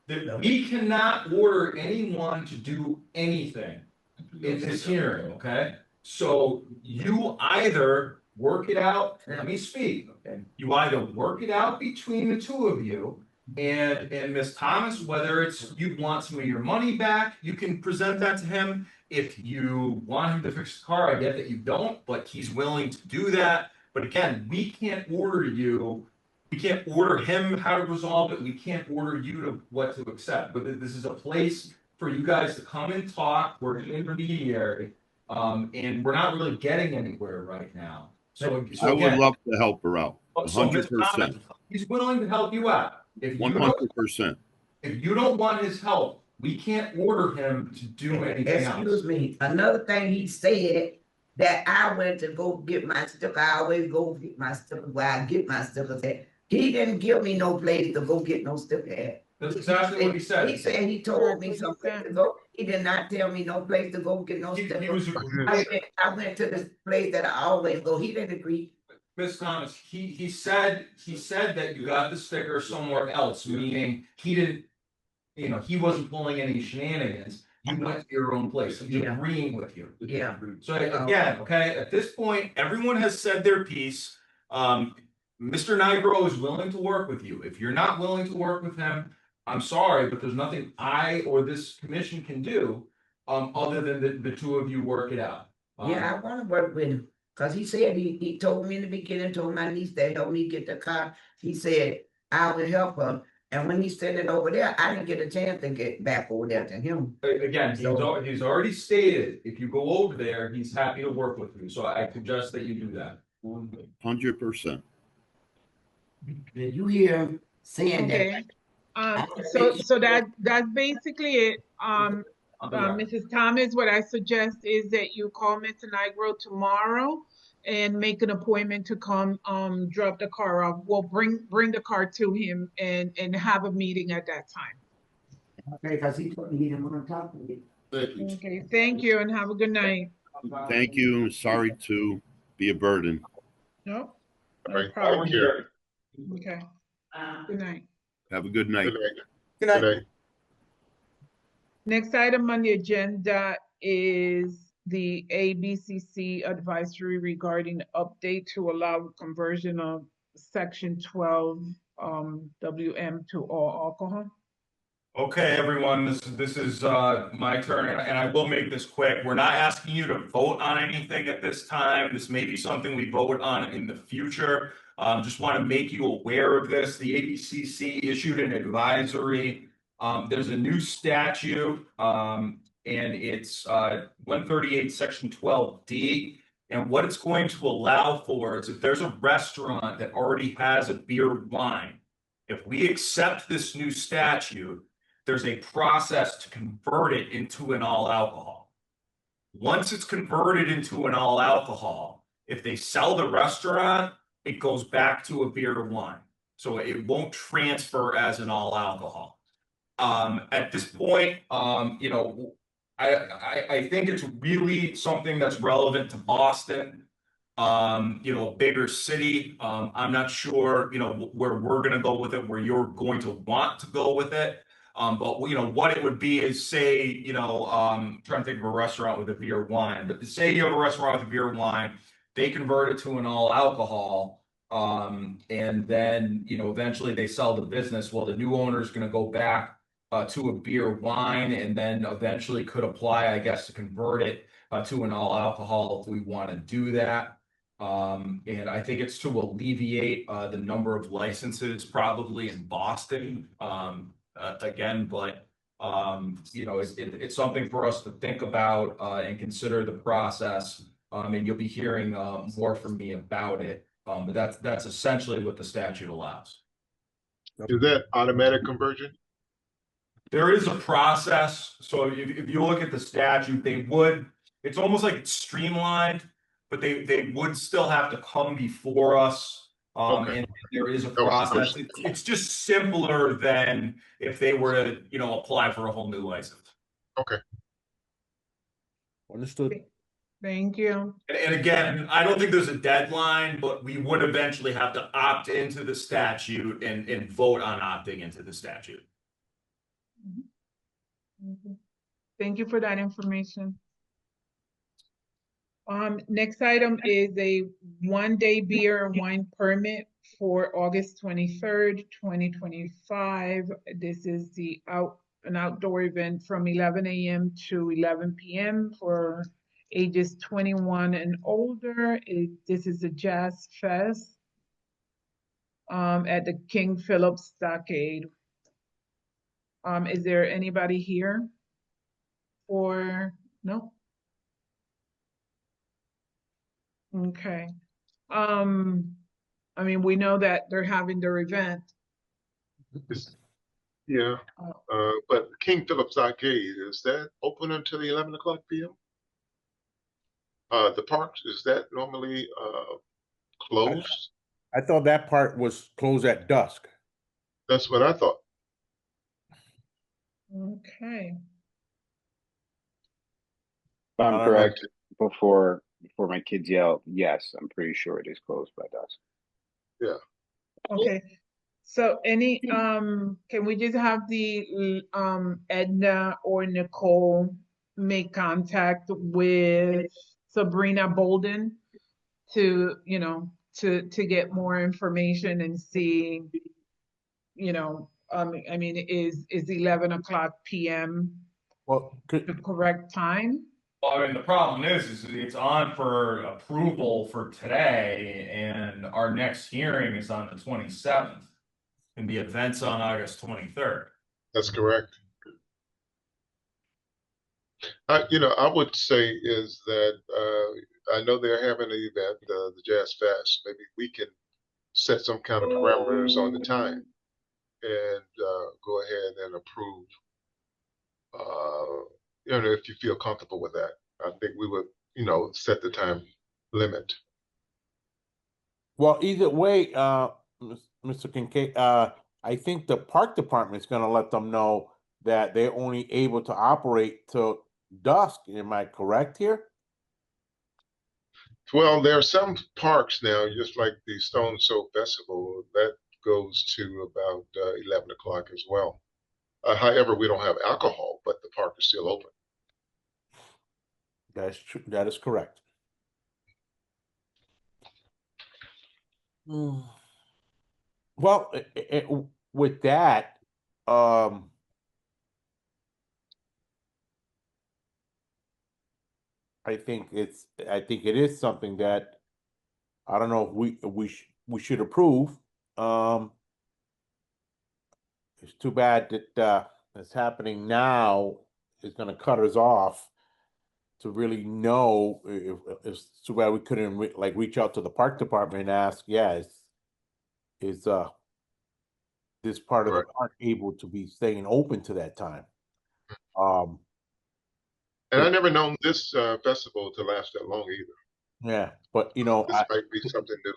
[SPEAKER 5] That we cannot order anyone to do anything in this hearing, okay? So you either work it out, let me speak, okay? You either work it out between the two of you, and Ms. Thomas, whether it's you want some of your money back, you can present that to him. If you want him to fix the car, I get that you don't, but he's willing to do that. But again, we can't order you. We can't order him how to resolve it. We can't order you to what to accept. But this is a place for you guys to come and talk. We're an intermediary, and we're not really getting anywhere right now. So
[SPEAKER 14] I would
[SPEAKER 5] again,
[SPEAKER 14] love to help her out.
[SPEAKER 5] so Ms.
[SPEAKER 14] 100%.
[SPEAKER 5] Thomas, he's willing to help you out. If you
[SPEAKER 14] 100%.
[SPEAKER 5] if you don't want his help, we can't order him to do anything else.
[SPEAKER 11] Excuse me, another thing he said, that I went to go get my sticker. I always go get my sticker where I get my stickers at. He didn't give me no place to go get no sticker at.
[SPEAKER 5] That's exactly what he said.
[SPEAKER 11] He said he told me someplace to go. He did not tell me no place to go get no sticker. I went to this place that I always go. He didn't agree.
[SPEAKER 5] Ms. Thomas, he said that you got the sticker somewhere else, meaning he didn't, he wasn't pulling any shenanigans. You went to your own place. He's agreeing with you.
[SPEAKER 11] Yeah.
[SPEAKER 5] So again, okay, at this point, everyone has said their piece. Mr. Nigro is willing to work with you. If you're not willing to work with him, I'm sorry, but there's nothing I or this commission can do other than the two of you work it out.
[SPEAKER 11] Yeah, I want to work with him. Cause he said, he told me in the beginning, told my niece that helped me get the car. He said, I would help her. And when he sent it over there, I didn't get a chance to get back over there to him.
[SPEAKER 5] Again, he's already stated, if you go over there, he's happy to work with you. So I suggest that you do that.
[SPEAKER 14] 100%.
[SPEAKER 11] Did you hear him saying
[SPEAKER 1] Okay.
[SPEAKER 11] that?
[SPEAKER 1] So that's basically it. Mrs. Thomas, what I suggest is that you call Mr. Nigro tomorrow and make an appointment to come drop the car off. We'll bring the car to him and have a meeting at that time.
[SPEAKER 11] Okay, because he told me he didn't want to talk to me.
[SPEAKER 1] Okay, thank you and have a good night.
[SPEAKER 14] Thank you. Sorry to be a burden.
[SPEAKER 1] No,
[SPEAKER 2] Right.
[SPEAKER 1] problem.
[SPEAKER 2] Thank you.
[SPEAKER 1] Okay, good night.
[SPEAKER 14] Have a good night.
[SPEAKER 2] Good night.
[SPEAKER 1] Next item on the agenda is the ABCC advisory regarding update to allow conversion of section 12 WM to all alcohol.
[SPEAKER 5] Okay, everyone, this is my turn, and I will make this quick. We're not asking you to vote on anything at this time. This may be something we vote on in the future. Just want to make you aware of this. The ABCC issued an advisory. There's a new statute, and it's 138 section 12D. And what it's going to allow for is if there's a restaurant that already has a beer wine, if we accept this new statute, there's a process to convert it into an all alcohol. Once it's converted into an all alcohol, if they sell the restaurant, it goes back to a beer wine. So it won't transfer as an all alcohol. At this point, I think it's really something that's relevant to Boston, a bigger city. I'm not sure, where we're going to go with it, where you're going to want to go with it. But what it would be is say, trying to think of a restaurant with a beer wine, but say you have a restaurant with a beer wine, they convert it to an all alcohol. And then, eventually they sell the business. Well, the new owner is going to go back to a beer wine and then eventually could apply, I guess, to convert it to an all alcohol if we want to do that. And I think it's to alleviate the number of licenses probably in Boston. Again, but it's something for us to think about and consider the process. And you'll be hearing more from me about it. But that's essentially what the statute allows.
[SPEAKER 2] Is that automatic conversion?
[SPEAKER 5] There is a process. So if you look at the statute, it's almost like it's streamlined, but they would still have to come before us
[SPEAKER 2] Okay.
[SPEAKER 5] And there is a
[SPEAKER 2] That was the
[SPEAKER 5] process.
[SPEAKER 2] question.
[SPEAKER 5] It's just simpler than if they were to, apply for a whole new license.
[SPEAKER 2] Okay.
[SPEAKER 3] Understood.
[SPEAKER 1] Thank you.
[SPEAKER 5] And again, I don't think there's a deadline, but we would eventually have to opt into the statute and vote on opting into the statute.
[SPEAKER 1] Thank you for that information. Next item is a one-day beer and wine permit for August 23rd, 2025. This is an outdoor event from 11 a.m. to 11 p.m. for ages 21 and older. This is a jazz fest at the King Philip Stockade. Is there anybody here or no? Okay. I mean, we know that they're having their event.
[SPEAKER 2] Yeah. But King Philip's Arcade, is that open until 11 o'clock p.m.? The parks, is that normally closed?
[SPEAKER 3] I thought that part was closed at dusk.
[SPEAKER 2] That's what I thought.
[SPEAKER 1] Okay.
[SPEAKER 21] If I'm
[SPEAKER 3] I don't
[SPEAKER 21] correct, before my kids yell, yes, I'm pretty sure it is closed by dusk.
[SPEAKER 2] Yeah.
[SPEAKER 1] Okay. So can we just have the Edna or Nicole make contact with Sabrina Bolden to, to get more information and see, I mean, is 11 o'clock p.m. the correct time?
[SPEAKER 5] Well, I mean, the problem is it's on for approval for today, and our next hearing is on the 27th, and the event's on August 23rd.
[SPEAKER 2] That's correct. I would say is that I know they're having an event, the Jazz Fest. Maybe we can set some kind of parameters on the time and go ahead and approve. If you feel comfortable with that, I think we would, set the time limit.
[SPEAKER 3] Well, either way, Mr. Kincaid, I think the park department is going to let them know that they're only able to operate till dusk. Am I correct here?
[SPEAKER 2] Well, there are some parks now, just like the Stone Soul Festival, that goes to about 11 o'clock as well. However, we don't have alcohol, but the park is still open.
[SPEAKER 3] That's true. That is correct. Well, with that, I think it is something that I don't know if we should approve. It's too bad that it's happening now. It's going to cut us off to really know. It's too bad we couldn't reach out to the park department and ask. Yeah, is this part of the park able to be staying open to that time?
[SPEAKER 2] And I never known this festival to last that long either.
[SPEAKER 3] Yeah, but
[SPEAKER 2] this might be something new.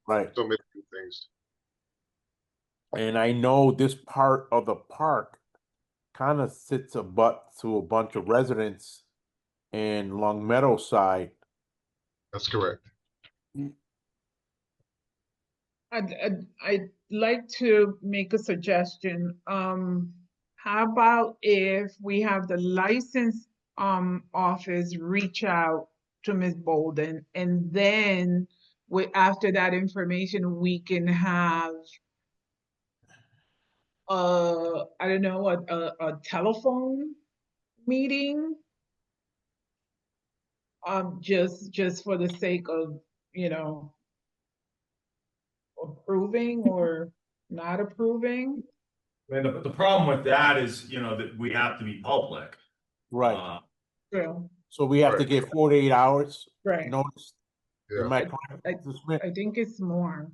[SPEAKER 3] Right.
[SPEAKER 2] So many new things.
[SPEAKER 3] And I know this part of the park kind of sits a butt to a bunch of residents in Long Meadow side.
[SPEAKER 2] That's correct.
[SPEAKER 1] I'd like to make a suggestion. How about if we have the license office reach out to Ms. Bolden, and then after that information, we can have I don't know, a telephone meeting, just for the sake of, approving or not approving.
[SPEAKER 5] And the problem with that is, that we have to be public.
[SPEAKER 3] Right.
[SPEAKER 1] True.
[SPEAKER 3] So we have to give 48 hours notice.
[SPEAKER 2] Yeah.
[SPEAKER 3] Am I correct?
[SPEAKER 1] I think it's more.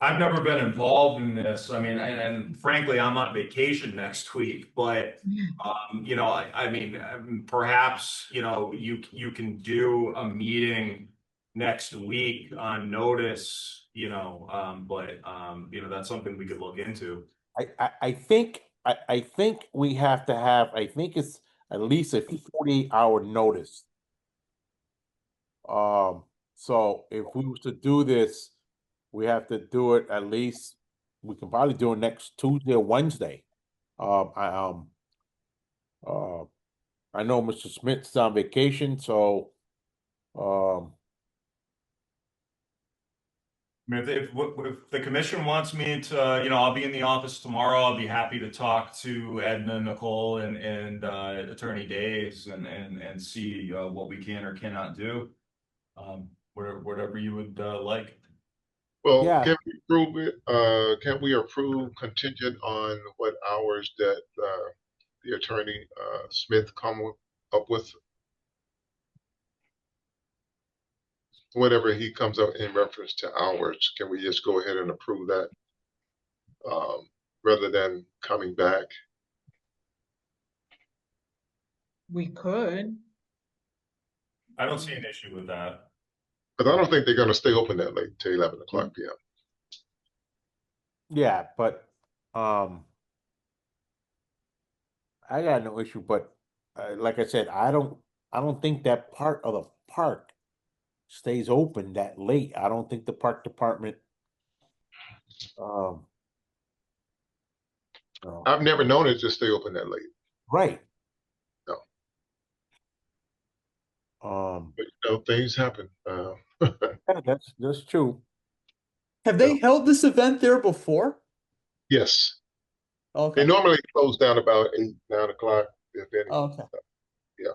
[SPEAKER 5] I've never been involved in this. I mean, and frankly, I'm on vacation next week, but, I mean, perhaps, you can do a meeting next week on notice, you know, you know, that's something we could look into.
[SPEAKER 3] I think we have to have, I think it's at least a 48-hour notice. So if we was to do this, we have to do it at least, we can probably do it next Tuesday or Wednesday. Uh, I know Mr. Smith's on vacation, so,
[SPEAKER 5] I mean, if the commission wants me to, you know, I'll be in the office tomorrow. I'll be happy to talk to Edna, Nicole, and Attorney Days and see what we can or cannot do. Whatever you would like.
[SPEAKER 2] Well,
[SPEAKER 3] Yeah.
[SPEAKER 2] can we approve it? Can we approve contingent on what hours that the attorney Smith up with? Whatever he comes up in reference to hours, can we just go ahead and approve that rather than coming back?
[SPEAKER 1] We could.
[SPEAKER 5] I don't see an issue with that.
[SPEAKER 2] Because I don't think they're going to stay open that late till 11 o'clock p.m.
[SPEAKER 3] yeah, but, I got no issue, but, like I said, I don't think that part of the park stays open that late. I don't think the park department, no.
[SPEAKER 2] I've never known it to stay open that late.
[SPEAKER 3] Right.
[SPEAKER 2] No.
[SPEAKER 3] But
[SPEAKER 2] you know, things happen.
[SPEAKER 3] Yeah, that's true.
[SPEAKER 16] Have they held this event there before?
[SPEAKER 2] Yes.
[SPEAKER 16] Okay.
[SPEAKER 2] They normally close down about 8, 9 o'clock, if any.
[SPEAKER 16] Okay.
[SPEAKER 2] Yeah.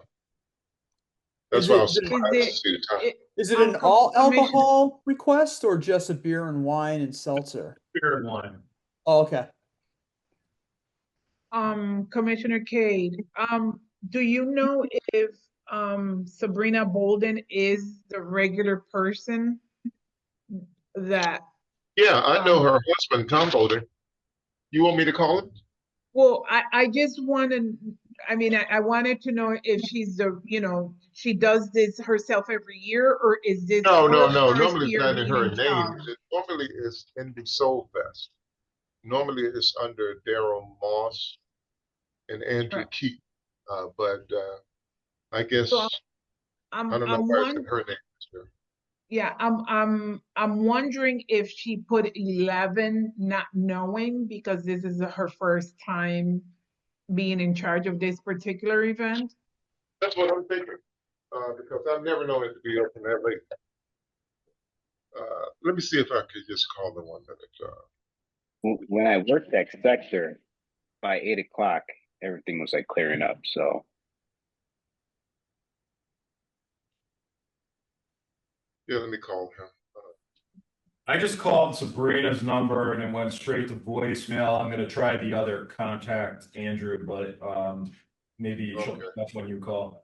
[SPEAKER 2] That's why I was surprised to see the time.
[SPEAKER 16] Is it an all alcohol request or just a beer and wine and seltzer?
[SPEAKER 5] Beer and wine.
[SPEAKER 16] Oh, okay.
[SPEAKER 1] Commissioner Cade, do you know if Sabrina Bolden is the regular person that?
[SPEAKER 2] Yeah, I know her husband, Tom Bolden. You want me to call him?
[SPEAKER 1] Well, I just want to, I mean, I wanted to know if she's the, you know, she does this herself every year, or is this
[SPEAKER 2] No.
[SPEAKER 1] her first
[SPEAKER 2] Normally it's
[SPEAKER 1] year
[SPEAKER 2] not in
[SPEAKER 1] being
[SPEAKER 2] her
[SPEAKER 1] in
[SPEAKER 2] name.
[SPEAKER 1] charge?
[SPEAKER 2] Normally it's in the Soul Fest. Normally it's under Daryl Moss and Andrew Keith. But I guess
[SPEAKER 1] So
[SPEAKER 2] I don't know why it's in her name. Sir.
[SPEAKER 1] Yeah, I'm wondering if she put 11 not knowing because this is her first time being in charge of this particular event.
[SPEAKER 2] That's what I'm thinking. Because I've never known it to be open that late. Let me see if I could just call the one that
[SPEAKER 21] When I worked that sector, by 8 o'clock, everything was like clearing up. So
[SPEAKER 2] yeah, let me call him.
[SPEAKER 5] I just called Sabrina's number and it went straight to voicemail. I'm gonna try the other contact, Andrew, but maybe that's when you call.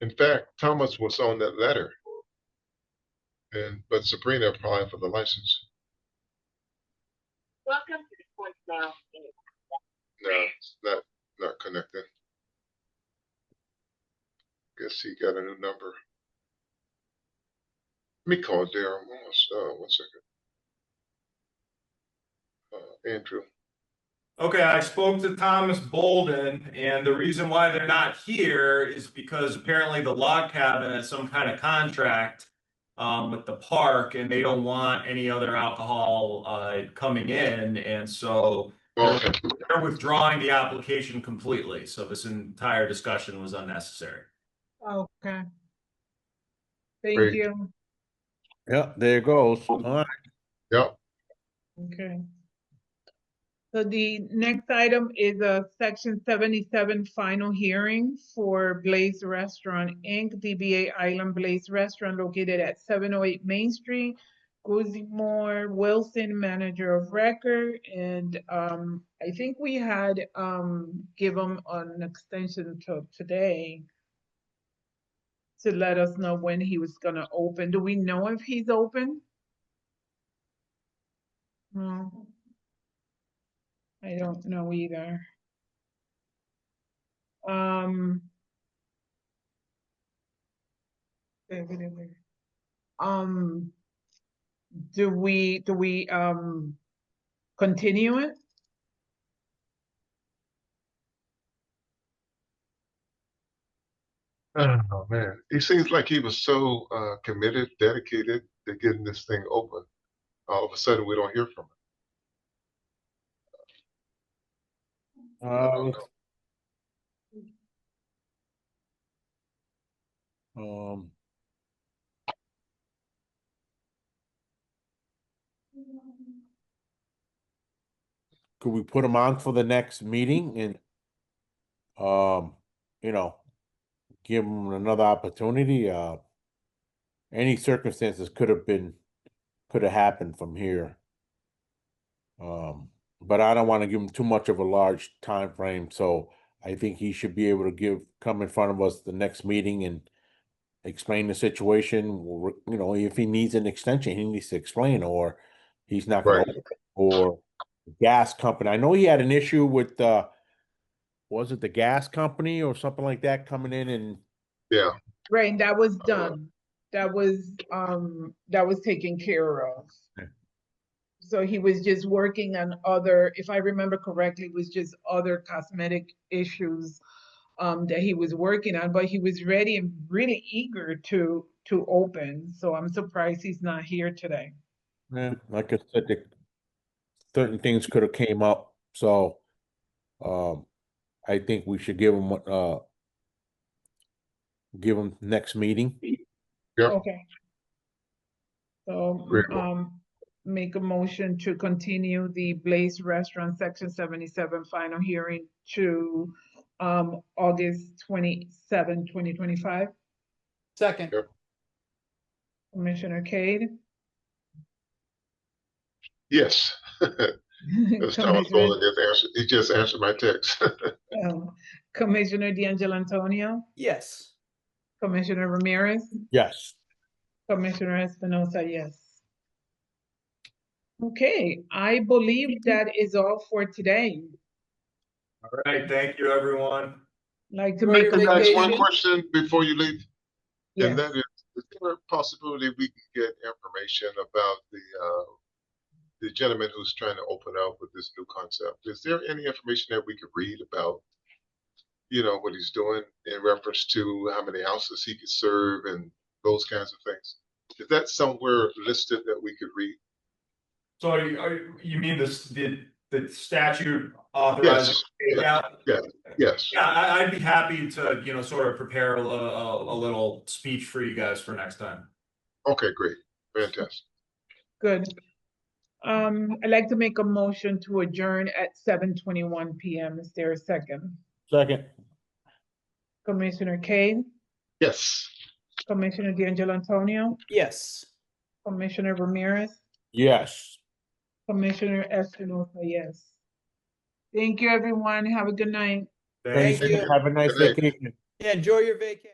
[SPEAKER 2] In fact, Thomas was on that letter, but Sabrina applied for the license.
[SPEAKER 17] Welcome to the voicemail.
[SPEAKER 2] No, it's not connected. Guess he got a new number. Let me call Daryl Moss. 1 second. Andrew.
[SPEAKER 5] Okay, I spoke to Thomas Bolden, and the reason why they're not here is because apparently the log cabin has some kind of contract with the park, and they don't want any other alcohol coming in, and so they're withdrawing the application completely. So this entire discussion was unnecessary.
[SPEAKER 1] Okay. Thank
[SPEAKER 2] Great.
[SPEAKER 1] you.
[SPEAKER 3] Yeah, there it goes. All right.
[SPEAKER 2] Yep.
[SPEAKER 1] Okay. So the next item is a section 77 final hearing for Blaze Restaurant Inc., DBA Island Blaze Restaurant located at 708 Main Street. Guzzi Moore Wilson, manager of record, and I think we had give him an extension to today to let us know when he was gonna open. Do we know if he's open? No. I don't know either. Do we continue it?
[SPEAKER 2] Oh man, he seems like he was so committed, dedicated to getting this thing open. All of a sudden, we don't hear from him.
[SPEAKER 3] Could we put him on for the next meeting and, you know, give him another opportunity? Any circumstances could have happened from here. But I don't want to give him too much of a large time frame, so I think he should be able to come in front of us the next meeting and explain the situation. You know, if he needs an extension, he needs to explain, or he's not going to open, or gas company. I know he had an issue with was it the gas company or something like that coming in and
[SPEAKER 1] Right, and that was done. That was taken care of. So he was just working on other, if I remember correctly, it was just other cosmetic issues that he was working on, but he was ready and really eager to open. So I'm surprised he's not here today.
[SPEAKER 3] Yeah, like I said, certain things could have came up. So I think we should give him next meeting.
[SPEAKER 1] Okay. So make a motion to continue the Blaze Restaurant Section 77 final hearing to August 27, 2025.
[SPEAKER 16] Second.
[SPEAKER 1] Commissioner Cade.
[SPEAKER 2] Yes. As Thomas Bowler he just answered my text.
[SPEAKER 1] Commissioner D'Angelo Antonio.
[SPEAKER 16] Yes.
[SPEAKER 1] Commissioner Ramirez.
[SPEAKER 3] Yes.
[SPEAKER 1] Commissioner Espinosa, yes. Okay, I believe that is all for today.
[SPEAKER 5] All right, thank you, everyone.
[SPEAKER 1] Like to make
[SPEAKER 2] one question before you leave, and
[SPEAKER 1] Yes.
[SPEAKER 2] that is there a possibility we can get information about the gentleman who's trying to open up with this new concept? Is there any information that we could read about, you know, what he's doing in reference to how many houses he could serve and those kinds of things? Is that somewhere listed that we could read?
[SPEAKER 5] So you mean the statute authorizing takeout?
[SPEAKER 2] Yes.
[SPEAKER 5] Yeah, I'd be happy to, you know, sort of prepare a little speech for you guys for next time.
[SPEAKER 2] Okay, great. Fantastic.
[SPEAKER 1] Good. I'd like to make a motion to adjourn at 7:21 p.m. Is there a second?
[SPEAKER 3] Second.
[SPEAKER 1] Commissioner Kane?
[SPEAKER 2] Yes.
[SPEAKER 1] Commissioner D'Angelo Antonio?
[SPEAKER 16] Yes.
[SPEAKER 1] Commissioner Ramirez?
[SPEAKER 3] Yes.
[SPEAKER 1] Commissioner Espinosa, yes. Thank you, everyone. Have a good night.
[SPEAKER 3] Thank you. Have a nice vacation.
[SPEAKER 16] Yeah, enjoy your vacation.